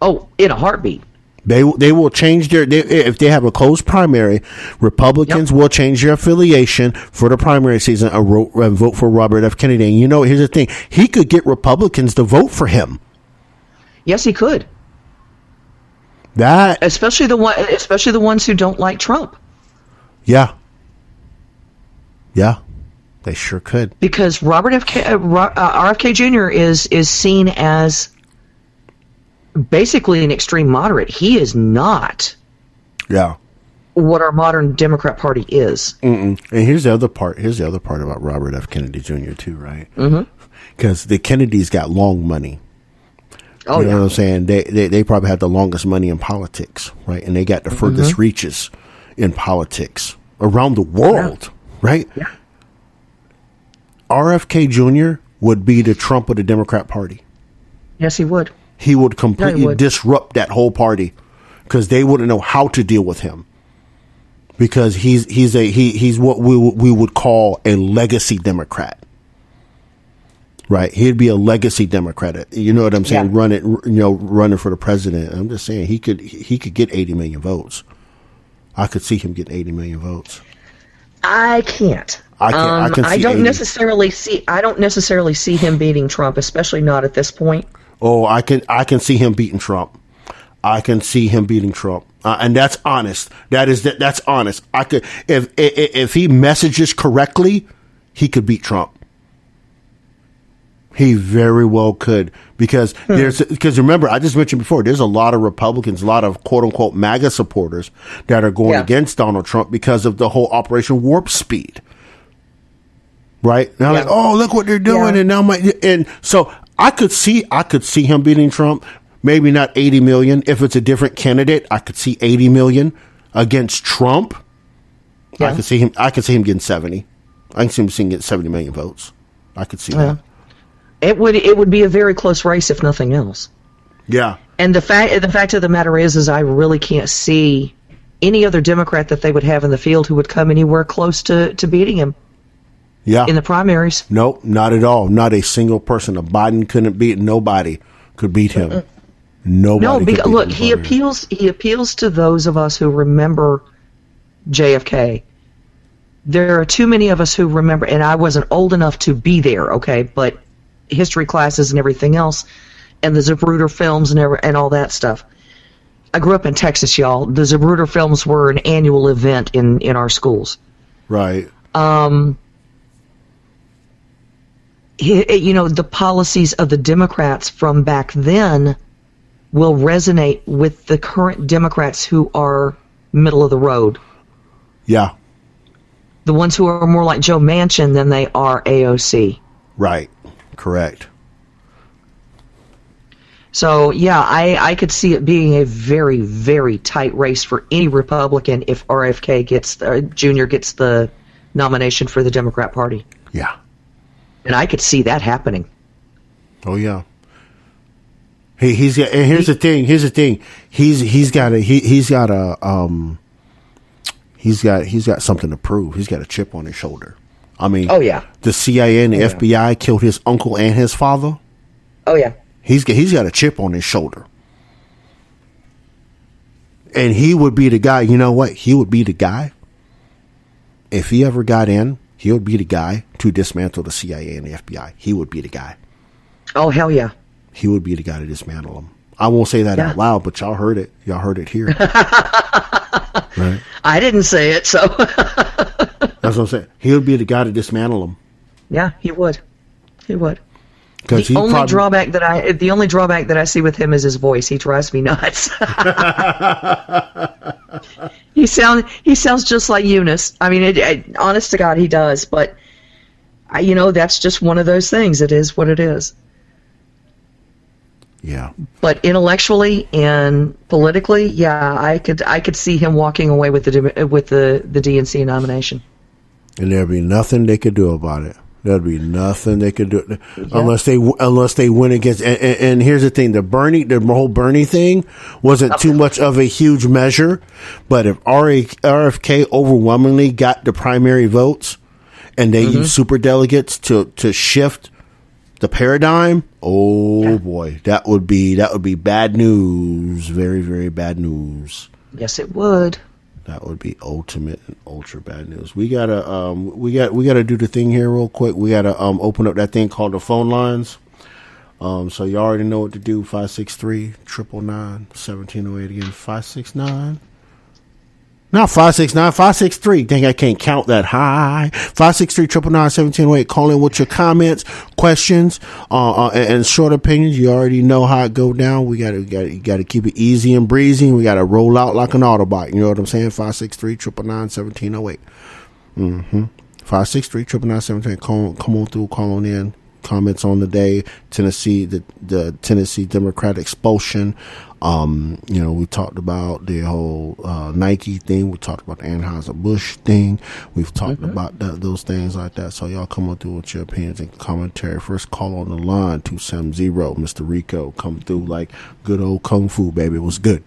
Oh, in a heartbeat. They will change if they have a closed primary, Republicans will change their affiliation for the primary season and vote for Robert F. Kennedy. And here's the thing. He could get Republicans to vote for him. Yes, he could. Especially the ones who don't like Trump. Yeah. Yeah. They sure could. Because RFK Jr. is seen as basically an extreme moderate. He is not. Yeah. What our modern Democrat Party is. And here's the other part. Here's the other part about Robert F. Kennedy Jr. too, right? Because the Kennedys got long money. Oh, you know what I'm saying? They probably had the longest money in politics, right? And they got the furthest reaches in politics around the world, right? Yeah. RFK Jr. would be the Trump of the Democrat Party. Yes, he would. He would completely disrupt that whole party because they wouldn't know how to deal with him because he's what we would call a legacy Democrat. Right, he'd be a legacy Democrat. You know what I'm saying? Yeah. Running for the president. I'm just saying he could get 80 million votes. I could see him getting 80 million votes. I can't. I don't necessarily see him beating Trump, especially not at this point. Oh, I can see him beating Trump. I can see him beating Trump, and that's honest. That's honest. I could if he messages correctly, he could beat Trump. He very well could because remember I just mentioned before there's a lot of Republicans, a lot of quote unquote MAGA supporters that are going against Donald Trump because of the whole Operation Warp Speed. Right now, like, oh, look what they're doing, and now and so I could see him beating Trump. Maybe not 80 million. If it's a different candidate, I could see 80 million against Trump. Yeah. I could see him getting 70. I can see him getting 70 million votes. I could see that. It would be a very close race if nothing else. Yeah. And the fact of the matter is I really can't see any other Democrat that they would have in the field who would come anywhere close to beating him. Yeah. In the primaries. Nope, not at all. Not a single person. Biden couldn't beat. Nobody could beat him. Nobody. No, because look, he appeals to those of us who remember JFK. There are too many of us who remember, and I wasn't old enough to be there, okay, but history classes and everything else, and the Zapruder films and all that stuff. I grew up in Texas, y'all. The Zapruder films were an annual event in our schools. Right. The policies of the Democrats from back then will resonate with the current Democrats who are middle of the road. Yeah. The ones who are more like Joe Manchin than they are AOC. Right. Correct. So, yeah, I could see it being a very, very tight race for any Republican if RFK Jr. gets the nomination for the Democrat Party. Yeah. And I could see that happening. Oh yeah. He's got. And here's the thing. He's got something to prove. He's got a chip on his shoulder. I mean. Oh yeah. The CIA and the FBI killed his uncle and his father. Oh yeah. He's got a chip on his shoulder. And he would be the guy. You know what? He would be the guy. If he ever got in, he would be the guy to dismantle the CIA and the FBI. He would be the guy. Oh, hell yeah. He would be the guy to dismantle them. I won't say that out loud, but y'all heard it. Y'all heard it here. Right? I didn't say it, so. That's what I'm saying. He would be the guy to dismantle them. Yeah, he would. He would. The only drawback that I see with him is his voice. He drives me nuts. He sounds just like Eunice. I mean, honest to God, he does. But that's just one of those things. It is what it is. Yeah. But intellectually and politically, yeah, I could see him walking away with the DNC nomination. And there'd be nothing they could do about it. There'd be nothing they could do unless they win against. And here's the thing: the whole Bernie thing wasn't too much of a huge measure. But if RFK overwhelmingly got the primary votes, and they used superdelegates to shift the paradigm, boy, that would be bad news. Very, very bad news. Yes, it would. That would be ultimate and ultra bad news. We gotta do the thing here real quick. We gotta open up that thing called the phone lines. So you already know what to do. 563-999-1708 again. 569. Not 569, 563. Dang, I can't count that high. 563-999-1708. Call in with your comments, questions, and short opinions. You already know how it go down. We gotta keep it easy and breezy. We gotta roll out like an Autobot. You know what I'm saying? 563-999-1708. 563-999-1708. Come on through. Call on in. Comments on the day. Tennessee, the Tennessee Democrat expulsion. We talked about the whole Nike thing. We talked about the Anheuser-Busch thing. We've talked about those things like that. So y'all come on through with your opinions and commentary. First call on the line, 270, Mr. Rico. Come through like good old Kung Fu, baby. It was good.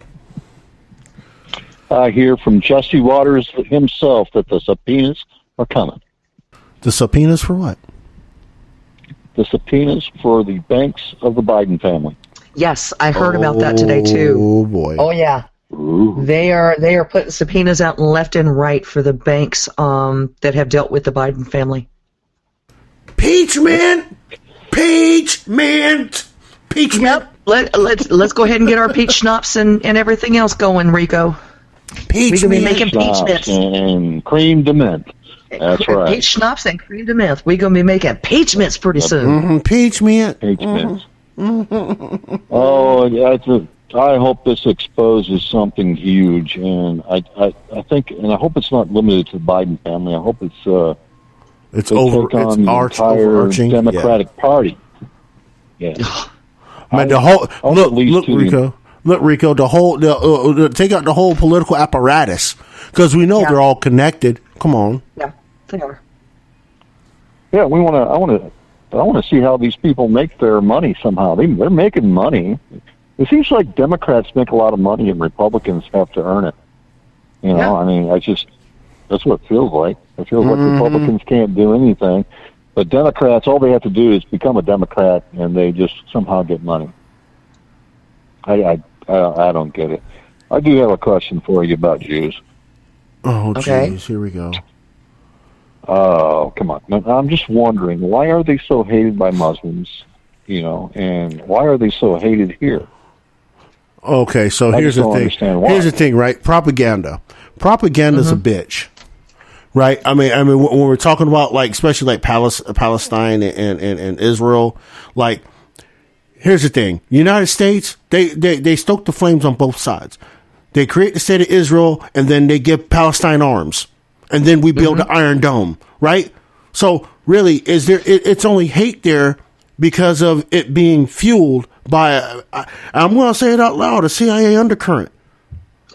I hear from Jesse Waters himself that the subpoenas are coming. The subpoenas for what? The subpoenas for the banks of the Biden family. Yes, I heard about that today too. Oh boy! Oh yeah, they are putting subpoenas out left and right for the banks that have dealt with the Biden family. Peachment. Yep. Let's go ahead and get our peach schnapps and everything else going, Rico. Peach we can be making peach mints and cream de mint. That's right. Peach schnapps and cream de mint. We're gonna be making peach mints pretty soon. Peach mint. Peach mints. I hope this exposes something huge, and I think, and I hope it's not limited to the Biden family. I hope it's over. It's overarching Democratic Party. Yeah, man. Look, Rico. Take out the whole political apparatus because we know they're all connected. Come on. Yeah, they are. Yeah, I want to see how these people make their money somehow. They're making money. It seems like Democrats make a lot of money and Republicans have to earn it. I mean, that's what it feels like. It feels like Republicans can't do anything. But Democrats, all they have to do is become a Democrat and they just somehow get money. I don't get it. I do have a question for you about Jews. Oh, jeez, Here we go. Oh, come on. I'm just wondering, why are they so hated by Muslims, and why are they so hated here? Okay, so here's the thing. Here's the thing, right? Propaganda's a bitch, right? I mean, when we're talking about, like, especially like Palestine and Israel, like, here's the thing. United States, they stoke the flames on both sides. They create the state of Israel, and then they give Palestine arms. And then we build the Iron Dome, right? So really, it's only hate there because of it being fueled by, I'm going to say it out loud, a CIA undercurrent.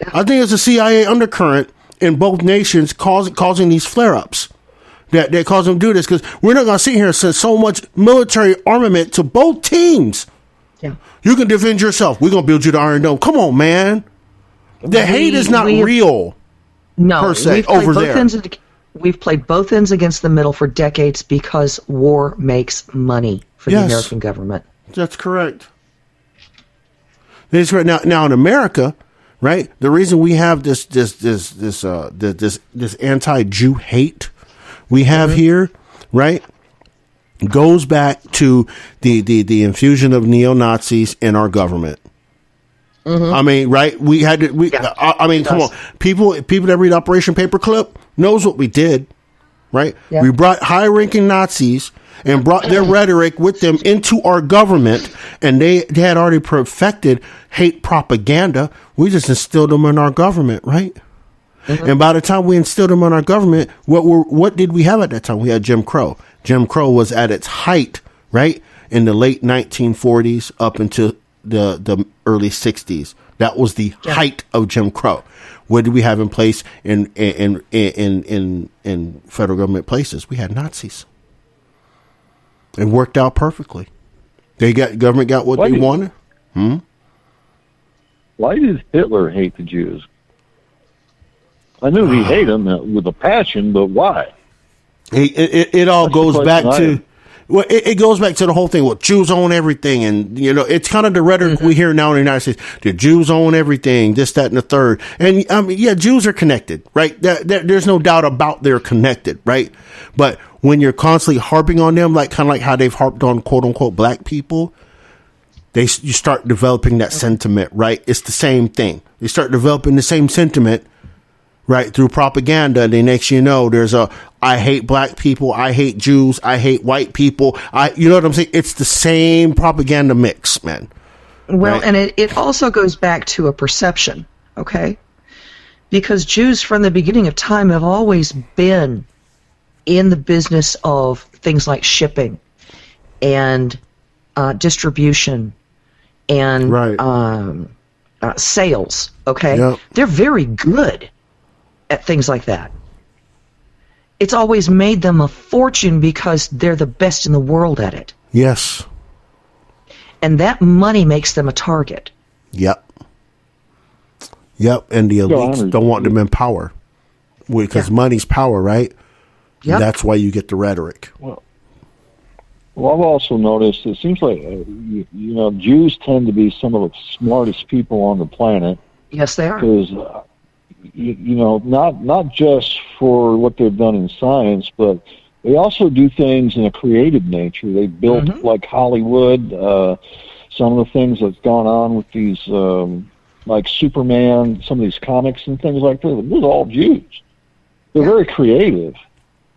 Yeah. I think it's a CIA undercurrent in both nations causing these flare-ups that cause them to do this, because we're not going to sit here and send so much military armament to both teams. Yeah. You can defend yourself. We're going to build you the Iron Dome. Come on, man. The hate is not real. No, per se, over there. We've played both ends against the middle for decades because war makes money for the American government. That's correct. That's right. Now in America, right? The reason we have this anti-Jew hate we have here, right? goes back to the infusion of neo-Nazis in our government. I mean, right? We had to. I mean, come on, people that read Operation Paperclip knows what we did, right? Yeah. We brought high-ranking Nazis and brought their rhetoric with them into our government, and they had already perfected hate propaganda. We just instilled them in our government, right? And by the time we instilled them in our government, what did we have at that time? We had Jim Crow. Jim Crow was at its height, right, in the late 1940s up into the early 60s. That was the height of Jim Crow. What did we have in place in federal government places? We had Nazis. It worked out perfectly. Government got what they wanted. Why did Hitler hate the Jews? I knew he hated them with a passion, but why? It all goes back to. Well, it goes back to the whole thing. Well, Jews own everything, and it's kind of the rhetoric we hear now in the United States. The Jews own everything, this, that, and the third. And Jews are connected, right? There's no doubt about they're connected, right? But when you're constantly harping on them, kind of like how they've harped on quote unquote black people, you start developing that sentiment, right? It's the same thing. You start developing the same sentiment, right, through propaganda. And the next you know, there's I hate black people, I hate Jews, I hate white people. You know what I'm saying? It's the same propaganda mix, man. Well, right? And it also goes back to a perception, okay? Because Jews from the beginning of time have always been in the business of things like shipping and distribution and sales, okay? Yep. They're very good at things like that. It's always made them a fortune because they're the best in the world at it. Yes. And that money makes them a target. Yep. And the elites don't want them in power because money's power, right? Yep. That's why you get the rhetoric. Well, I've also noticed it seems like Jews tend to be some of the smartest people on the planet. Yes, they are. Because not just for what they've done in science, but they also do things in a creative nature. They built like Hollywood. Some of the things that's gone on with these, like Superman, some of these comics and things like that. Those are all Jews. They're very creative.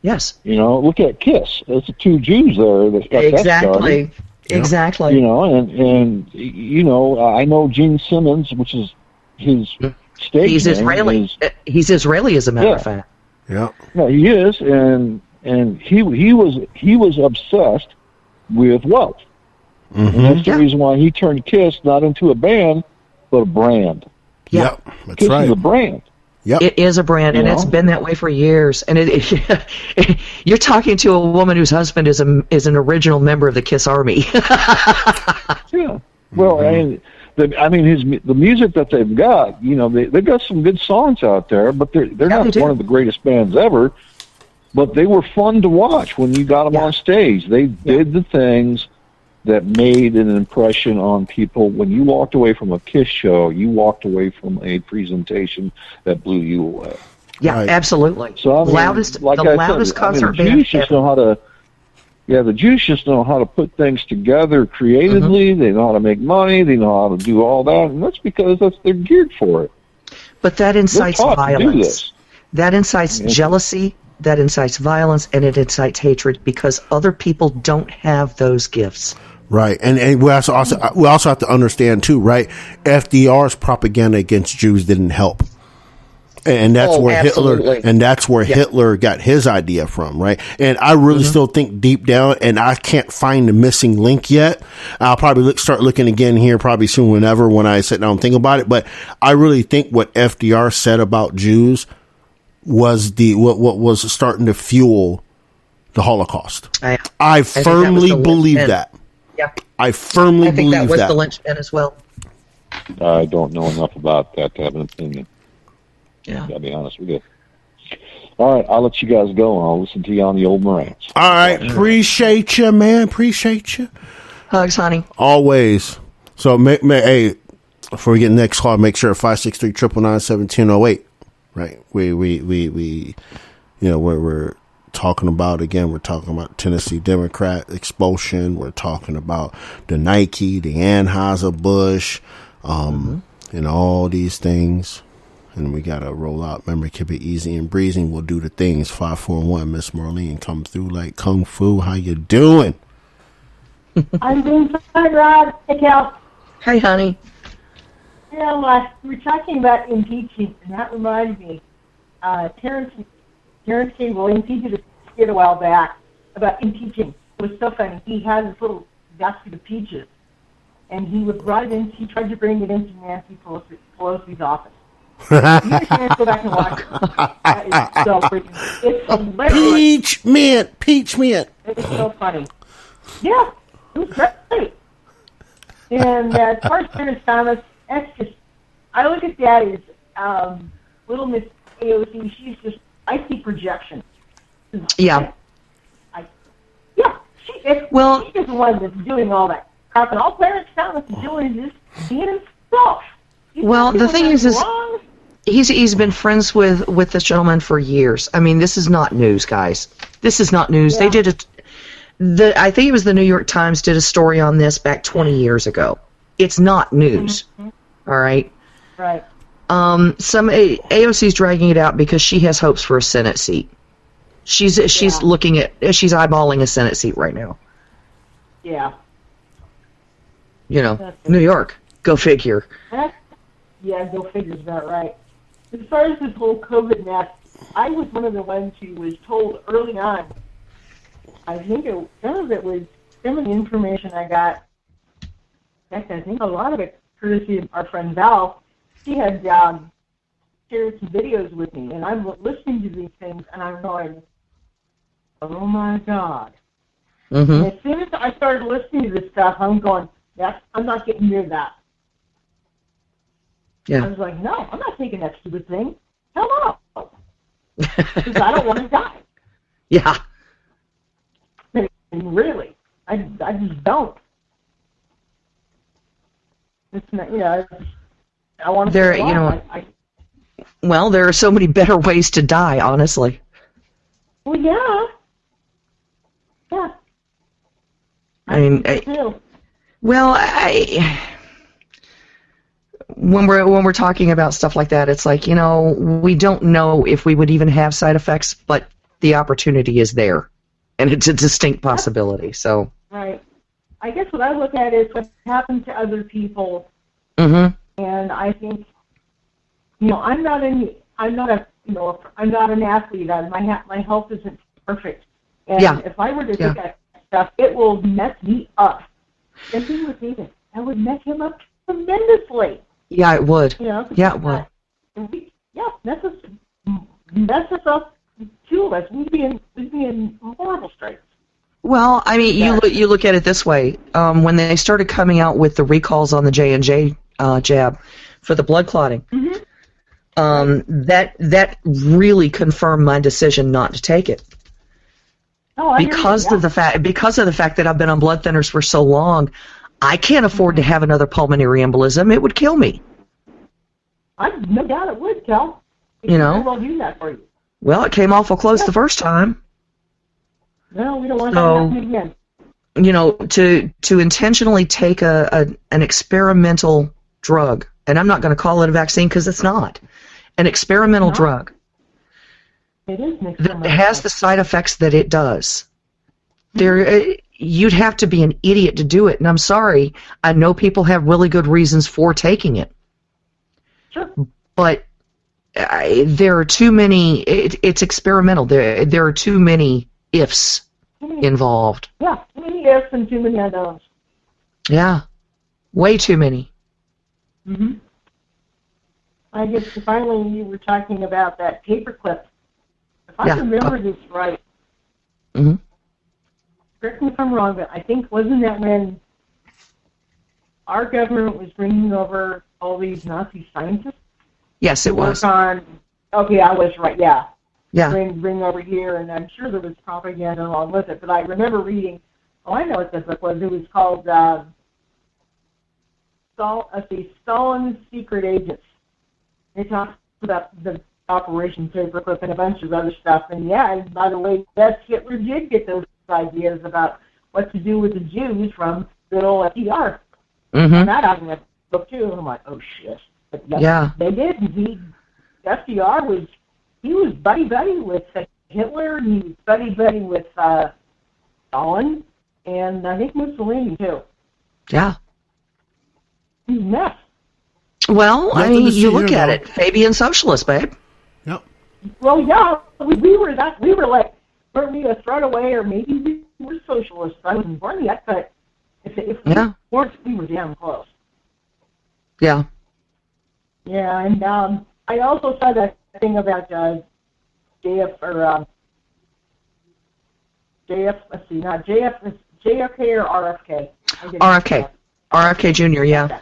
Yes. Look at Kiss. There's the two Jews there that got that started. Exactly. And I know Gene Simmons, which is his stage He's name. Israeli. He's Israeli, as a matter of fact. Yeah. Yeah, he is, and he was obsessed with wealth. And that's the reason why he turned Kiss not into a band, but a brand. Yeah, that's Kiss right. is a brand. Yep. It is a brand, and it's been that way for years. And you're talking to a woman whose husband is an original member of the Kiss Army. Yeah. Well, the music that they've got, they've got some good songs out there, but they're not one of the greatest bands ever. But they were fun to watch when you got them on stage. They did the things that made an impression on people. When you walked away from a Kiss show, you walked away from a presentation that blew you away. Yeah, absolutely. So the loudest concert the Jews just know how to. Yeah, the Jews just know how to put things together creatively. They know how to make money. They know how to do all that, and that's because they're geared for it. But that incites violence. That incites jealousy. That incites violence, and it incites hatred because other people don't have those gifts. Right, and we also have to understand too, right? FDR's propaganda against Jews didn't help, and that's where Hitler got his idea from, right? And I really still think deep down, and I can't find the missing link yet. I'll probably start looking again here, probably soon, whenever when I sit down and think about it. But I really think what FDR said about Jews was what was starting to fuel the Holocaust. I firmly believe that. Yeah. I firmly believe that. I think that was the linchpin as well. I don't know enough about that to have an opinion. Yeah. I'll be honest with you. All right, I'll let you guys go, and I'll listen to you on the old Marantz. All right, appreciate you, man. Appreciate you. Hugs, honey. Always. So, hey, before we get the next call, make sure 563-999-1708. Right, we we're talking about, again, we're talking about Tennessee Democrat expulsion. We're talking about the Nike, the Anheuser-Busch, and all these things. And we got to roll out. Remember, keep it easy and breezy. We'll do the things. 541, Miss Marlene, come through like Kung Fu. How you doing? I'm doing fine, Rod. Hey, Cal. Hey, honey. You know, we were talking about impeaching, and that reminded me. Terrence King Williams, he did a skit a while back about impeaching. It was so funny. He had this little basket of peaches, and he tried to bring it into Nancy Pelosi's office. You can't go back and watch it. That is so freaking. It's hilarious. Peach mint. It's so funny. Yeah, it was great. And as far as Terrence Thomas, that's just, I look at that as little Miss AOC. She's just, I see projection. Yeah. She's the one that's doing all that crap, and all Terrence Thomas is doing is just being himself. Well, the thing is he's been friends with this gentleman for years. I mean, this is not news, guys. This is not news. Yeah. They did I think it was the New York Times did a story on this back 20 years ago. It's not news. Mm-hmm. All right? Right. Some AOC's dragging it out because she has hopes for a Senate seat. She's eyeballing a Senate seat right now. Yeah. You know, New York. Go figure. Yeah, go figure is about right. As far as this whole COVID mess, I was one of the ones who was told early on. I think some of it was some of the information I got. In fact, I think a lot of it courtesy of our friend Val. She had shared some videos with me, and I'm listening to these things, and I'm going, oh my God. Mm-hmm. And as soon as I started listening to this stuff, I'm going, I'm not getting near that. Yeah. I was like, no, I'm not taking that stupid thing. Hell no. Because I don't want to die. Yeah. Really. I just don't. It's not, I want to you know, well, there are so many better ways to die, honestly. Well, yeah. Yeah. I mean, when we're talking about stuff like that, it's like, we don't know if we would even have side effects, but the opportunity is there, and it's a distinct possibility. So. Right. I guess what I look at is what happens to other people. Mm-hmm. And I think, I'm not an athlete. My health isn't perfect. And if I were to do that stuff, it will mess me up. And he was even. That would mess him up tremendously. Yeah, it would. Yeah, it would. Mess us up. Two of us. We'd be in horrible straits. Well, I mean, you look at it this way. When they started coming out with the recalls on the J&J jab for the blood clotting, that really confirmed my decision not to take it. Because of the fact that I've been on blood thinners for so long, I can't afford to have another pulmonary embolism. It would kill me. No doubt it would, Cal. I will do that for you. Well, it came awful close the first time. No, we don't want that to happen again. To intentionally take an experimental drug, and I'm not going to call it a vaccine because it's not, an experimental drug. It is an that has the side effects that it does. You'd have to be an idiot to do it, and I'm sorry. I know people have really good reasons for taking it. Sure. But there are too many. It's experimental. There are too many ifs involved. Yeah, too many ifs and too many unknowns. Yeah, way too many. Mm-hmm. I guess finally you were talking about that paperclip. If I remember this right, correct me if I'm wrong, but I think wasn't that when our government was bringing over all these Nazi scientists? Yes, it was. I was right. Yeah. Yeah. Bring over here, and I'm sure there was propaganda along with it. But I remember reading. Oh, I know what the book was. It was called Stalin's Secret Agents. It talks about the Operation Paperclip and a bunch of other stuff. And yeah, and by the way, that Hitler did get those ideas about what to do with the Jews from good old FDR. Mm-hmm. That out in that book too. I'm like, oh shit. But Yeah. they did. FDR was buddy with Hitler, and he was buddy with Stalin, and I think Mussolini too. Yeah. He's nuts. Well, I mean, you look here, at though. it, Fabian socialist, babe. Yep. Well, yeah, we were like, weren't we a throwaway, or maybe we were socialists? I wasn't born yet, but if we weren't, we were damn close. Yeah. Yeah, and I also saw that thing about JFK or RFK. RFK Jr., yeah.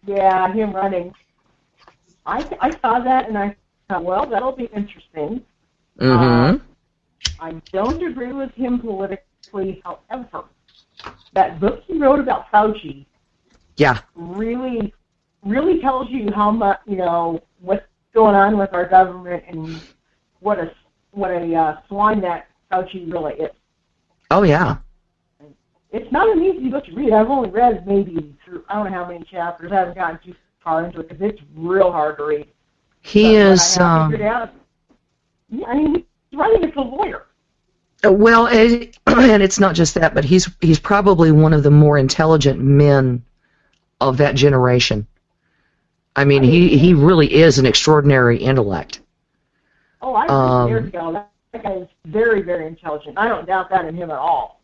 Yeah, him running. I saw that and I thought, well, that'll be interesting. Mm-hmm. I don't agree with him politically, however, that book he wrote about Fauci really, really tells you how much, what's going on with our government and what a swine that Fauci really is. Oh, yeah. It's not an easy book to read. I've only read maybe through, I don't know how many chapters. I haven't gotten too far into it because it's real hard to read. He is. I have figured out, I mean, he's writing as a lawyer. Well, and it's not just that, but he's probably one of the more intelligent men of that generation. I mean, he really is an extraordinary intellect. Oh, I agree. That guy is very, very intelligent. I don't doubt that in him at all.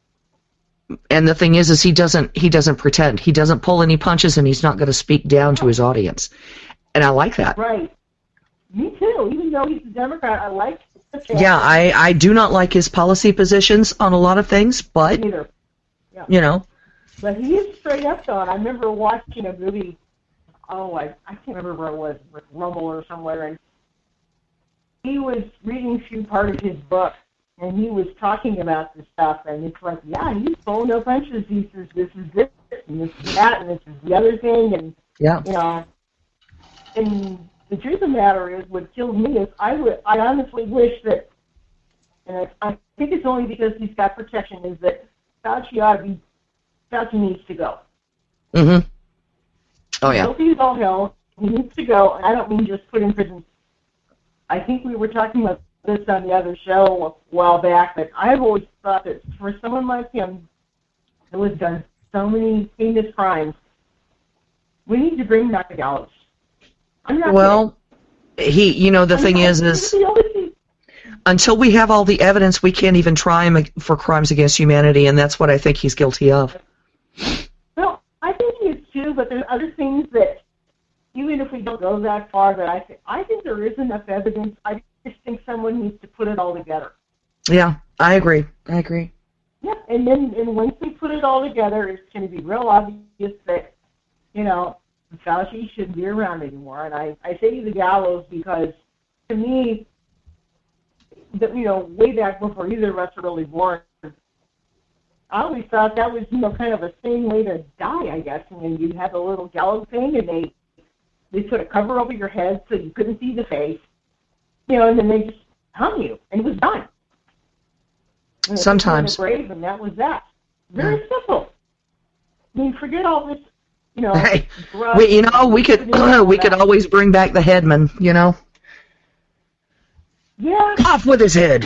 And the thing is he doesn't pretend. He doesn't pull any punches, and he's not going to speak down to his audience. And I like that. Right. Me too. Even though he's a Democrat, I like the fact. Yeah, I do not like his policy positions on a lot of things, but, Yeah. But he is straight up, though. And I remember watching a movie, I can't remember where it was, with Rumble or somewhere, and he was reading through part of his book, and he was talking about this stuff, and it's like, yeah, he's pulling no punches. He says, this is this, and this is that, and this is the other thing, and, and the truth of the matter is, what kills me is, I honestly wish that, and I think it's only because he's got protection, is that Fauci needs to go. Mm-hmm. Oh, yeah. Guilty as all hell. He needs to go, and I don't mean just put in prison. I think we were talking about this on the other show a while back, but I've always thought that for someone like him who has done so many heinous crimes, we need to bring back the gallows. Well, the thing is until we have all the evidence, we can't even try him for crimes against humanity, and that's what I think he's guilty of. Well, I think he is too, but there's other things that, even if we don't go that far, that I think there is enough evidence. I just think someone needs to put it all together. Yeah, I agree. Yeah, and once we put it all together, it's going to be real obvious that, Fauci shouldn't be around anymore. And I say the gallows because, to me, that way back before either of us were really born, I always thought that was kind of a sane way to die, I guess. And then you have a little gallows thing, and they put a cover over your head so you couldn't see the face, and then they just hung you, and it was done. And Sometimes. Grave, and that was that. Very simple. I mean, forget all this, Hey, we could always bring back the headman, Yeah. Off with his head.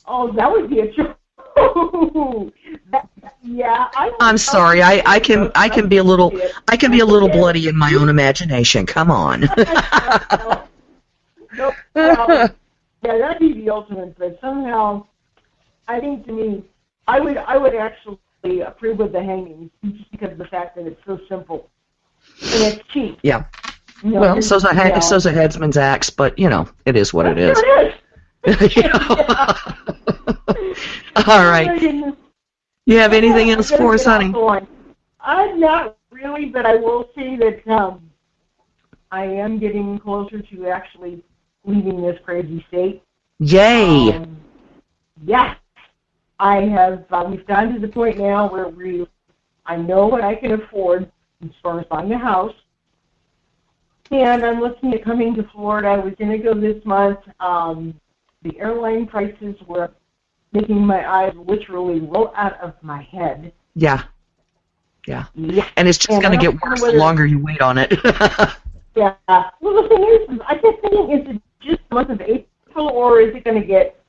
Oh, that would be a joke. I'm sorry. I can be a little bloody in my own imagination. Come on. No problem. Yeah, that'd be the ultimate. But somehow, I think to me, I would actually approve of the hanging just because of the fact that it's so simple and it's cheap. Yeah. Well, so's a headsman's axe, but it is what it is. All right. You have anything else for us, honey? I'm not really, but I will say that I am getting closer to actually leaving this crazy state. Yay! Yes. I have. We've gotten to the point now where I know what I can afford as far as buying a house. And I'm looking at coming to Florida. I was going to go this month. The airline prices were making my eyes literally roll out of my head. Yeah. And it's just going to get worse the longer you wait on it. Yeah. Well, the thing is, I kept thinking, is it just the month of April, or is it going to get,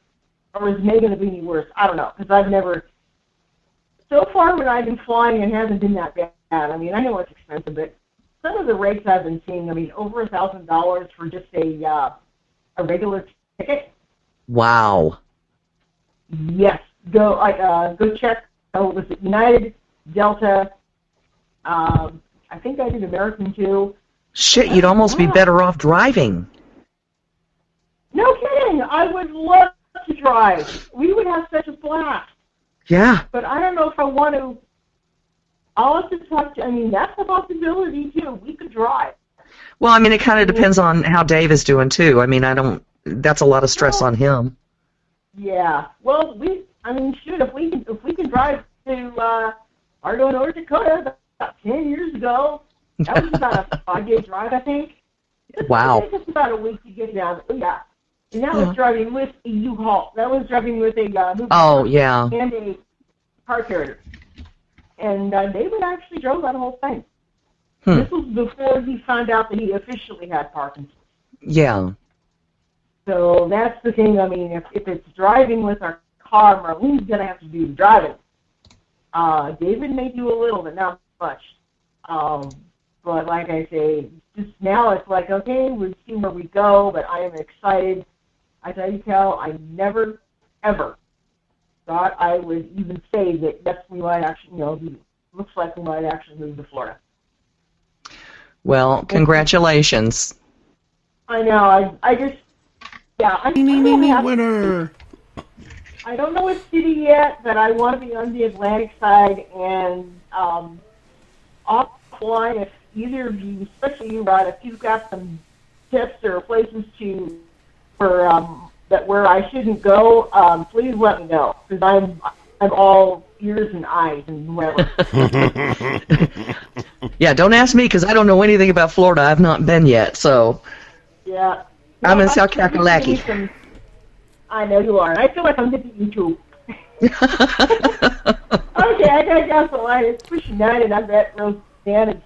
or is May going to be any worse? I don't know, because I've never, so far when I've been flying, it hasn't been that bad. I mean, I know it's expensive, but some of the rates I've been seeing, I mean, over $1,000 for just a regular ticket. Wow. Yes. Go check. Oh, was it United, Delta? I think I did American too. Shit, you'd almost be better off driving. No kidding. I would love to drive. We would have such a blast. Yeah. But I don't know if I want to. I'll have to talk to, I mean, that's a possibility too. We could drive. Well, I mean, it kind of depends on how Dave is doing too. I mean, that's a lot of stress on him. Yeah. Well, shoot, if we can drive to Fargo, North Dakota about 10 years ago, that was about a 5-day drive, I think. Wow. It took us about a week to get down. Yeah. And that was driving with a U-Haul. That was driving with a and a car carrier. And David actually drove that whole thing. This was before he found out that he officially had Parkinson's. Yeah. So that's the thing. I mean, if it's driving with our car, Marlene's going to have to do the driving. David may do a little, but not much. But like I say, just now it's like, okay, we'll see where we go, but I am excited. I tell you, Cal, I never, ever thought I would even say that, yes, we might actually, looks like we might actually move to Florida. Well, congratulations. I know. I just, I'm winner. I don't know what city yet, but I want to be on the Atlantic side, and offline, if either of you, especially you, Rod, if you've got some tips or places where I shouldn't go, please let me know, because I'm all ears and eyes and whatever. Yeah, don't ask me, because I don't know anything about Florida. I've not been yet, so. Yeah. I'm in South Kakalaki. I know you are. I feel like I'm getting you too. Okay, I gotta get off the line. It's pushing 9, and I'm at Roseanne and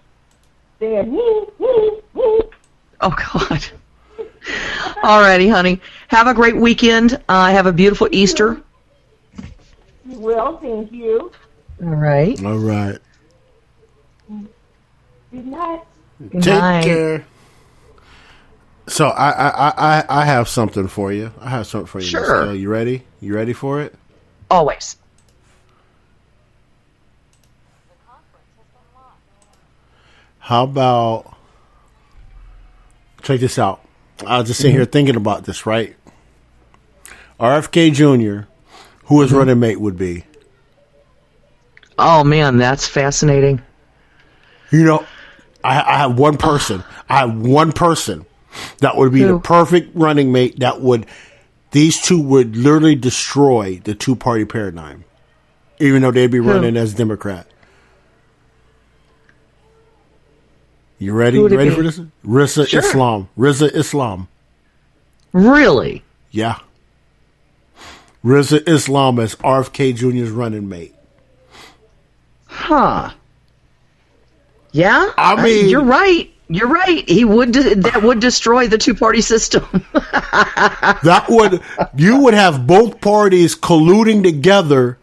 saying, Oh, God. Alrighty, honey. Have a great weekend. Have a beautiful Easter. You will, thank you. All right. Good night. Take care. So I have something for you. Sure. You ready? You ready for it? Always. How about, check this out. I was just sitting here thinking about this, right? RFK Jr., who his running mate would be. Oh, man, that's fascinating. I have one person. That would be the perfect running mate. These two would literally destroy the two-party paradigm, even though they'd be running as Democrat. You ready? You ready for this? Rizza Islam. Really? Yeah. Rizza Islam as RFK Jr.'s running mate. Huh. Yeah? I mean, you're right. You're right. That would destroy the two-party system. You would have both parties colluding together,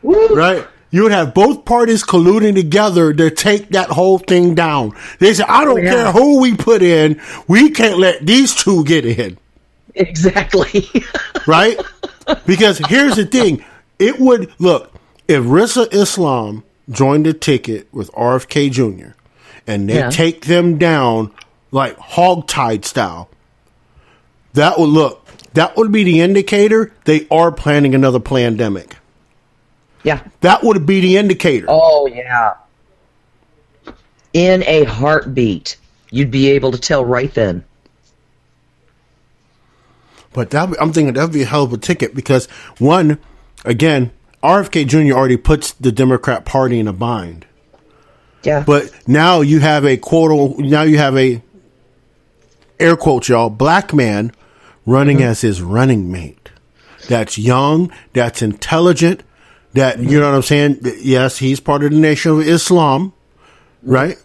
right? You would have both parties colluding together to take that whole thing down. They say, I don't care who we put in, we can't let these two get in. Exactly. Right? Because here's the thing. If Rizza Islam joined the ticket with RFK Jr., and they take them down like hogtied style, that would be the indicator they are planning another pandemic. Yeah. That would be the indicator. Oh, yeah. In a heartbeat. You'd be able to tell right then. But I'm thinking that would be a hell of a ticket because, one, again, RFK Jr. already puts the Democrat Party in a bind. Yeah. But now you have a air quotes, y'all, black man running as his running mate. That's young, that's intelligent, that, you know what I'm saying? Yes, he's part of the Nation of Islam, right?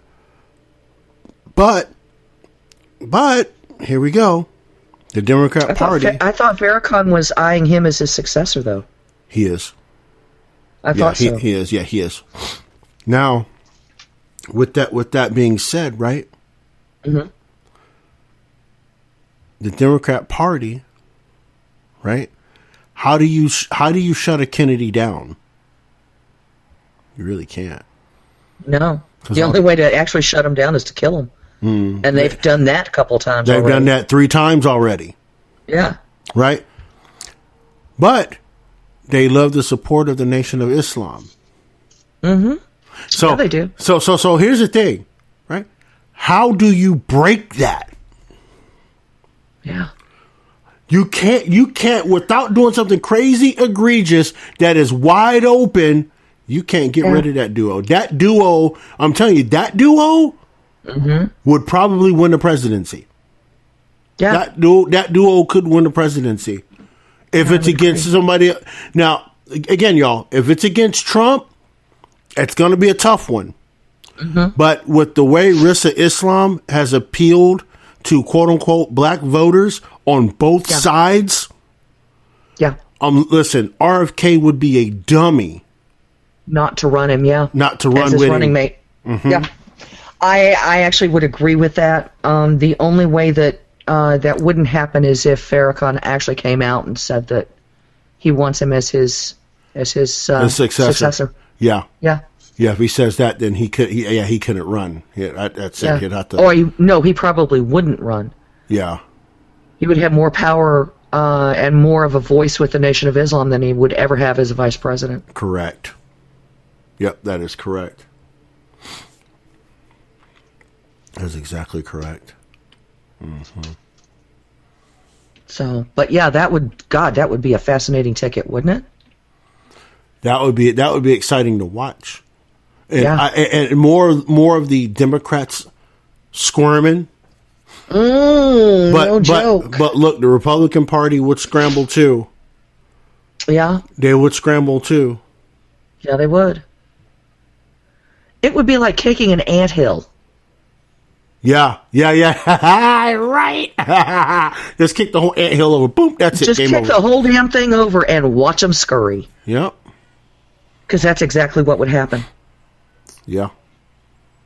But here we go. The Democrat Party. I thought Farrakhan was eyeing him as his successor, though. He is. I thought so. He is. Yeah, he is. Now, with that being said, right? Mm-hmm. The Democrat Party, right? How do you shut a Kennedy down? You really can't. No. The only way to actually shut him down is to kill him. And they've done that a couple times already. They've done that 3 times already. Yeah. Right? But they love the support of the Nation of Islam. Mm-hmm. So yeah, they do. So here's the thing, right? How do you break that? Yeah. You can't without doing something crazy egregious that is wide open, you can't get rid of that duo. That duo, I'm telling you, that duo would probably win the presidency. Yeah. That duo could win the presidency. If it's against somebody. Now, again, y'all, if it's against Trump, it's going to be a tough one. But with the way Rissa Islam has appealed to quote unquote black voters on both sides. Yeah. Listen, RFK would be a dummy not to run him. Yeah. Not to run as his with running him. mate. Yeah. I actually would agree with that. The only way that that wouldn't happen is if Farrakhan actually came out and said that he wants him as his successor. Yeah. Yeah. Yeah, if he says that, then he couldn't run. Yeah, that's it. He'd have to. Or he probably wouldn't run. Yeah. He would have more power and more of a voice with the Nation of Islam than he would ever have as a vice president. Correct. Yep, that is correct. That's exactly correct. So, but yeah, that would be a fascinating ticket, wouldn't it? That would be exciting to watch. And, and more of the Democrats squirming. No joke. But look, the Republican Party would scramble too. Yeah. They would scramble too. Yeah, they would. It would be like kicking an anthill. Yeah. Right. Just kick the whole anthill over. Boom. That's it. Just Game kick over. the whole damn thing over and watch them scurry. Yep. Because that's exactly what would happen. Yeah.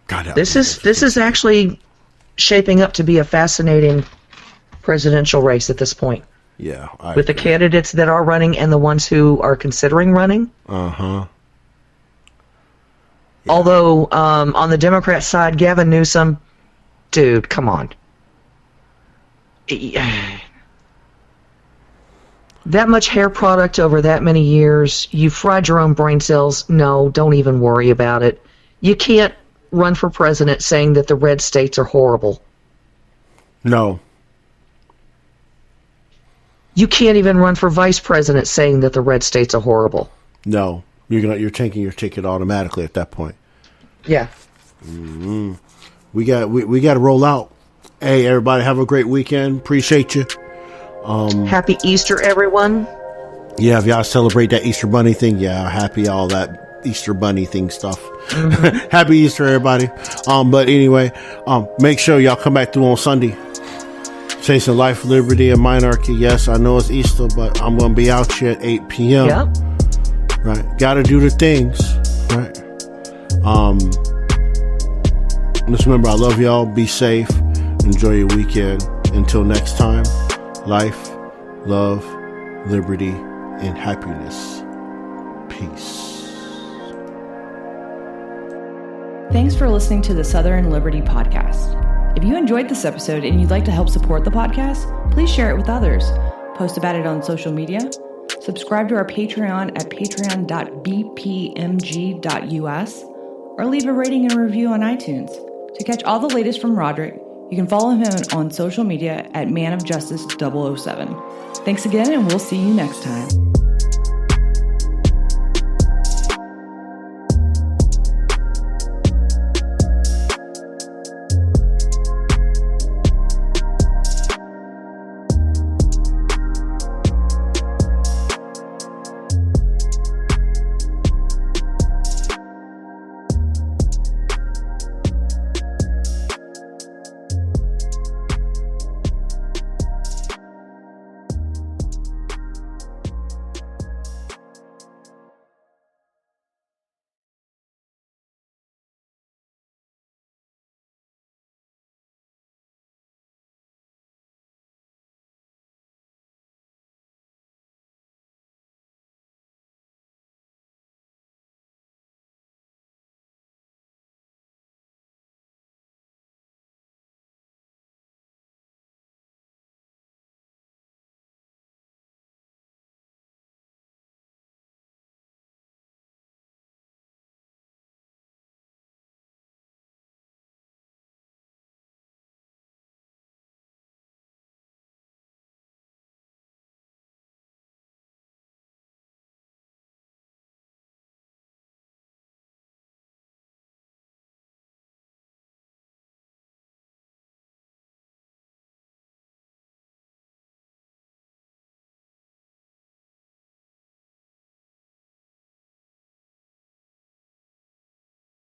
God, this is actually shaping up to be a fascinating presidential race at this point. Yeah. With the candidates that are running and the ones who are considering running. Yeah. Although on the Democrat side, Gavin Newsom, dude, come on. That much hair product over that many years, you fried your own brain cells. No, don't even worry about it. You can't run for president saying that the red states are horrible. No. You can't even run for vice president saying that the red states are horrible. No. You're taking your ticket automatically at that point. Yeah. Mm-hmm. We got to roll out. Hey, everybody, have a great weekend. Appreciate you. Happy Easter, everyone. Yeah, if y'all celebrate that Easter Bunny thing, happy all that Easter Bunny thing stuff. Mm-hmm. Happy Easter, everybody. But anyway, make sure y'all come back through on Sunday. Chasing Life, Liberty, and Monarchy. Yes, I know it's Easter, but I'm going to be out here at 8 p.m. Yep. Right. Got to do the things. Right. Just remember, I love y'all. Be safe. Enjoy your weekend. Until next time, life, love, liberty, and happiness. Peace. Thanks for listening to the Southern Liberty Podcast. If you enjoyed this episode and you'd like to help support the podcast, please share it with others. Post about it on social media. Subscribe to our Patreon at patreon.bpmg.us or leave a rating and review on iTunes. To catch all the latest from Roderick, you can follow him on social media at manofjustice007. Thanks again, and we'll see you next time.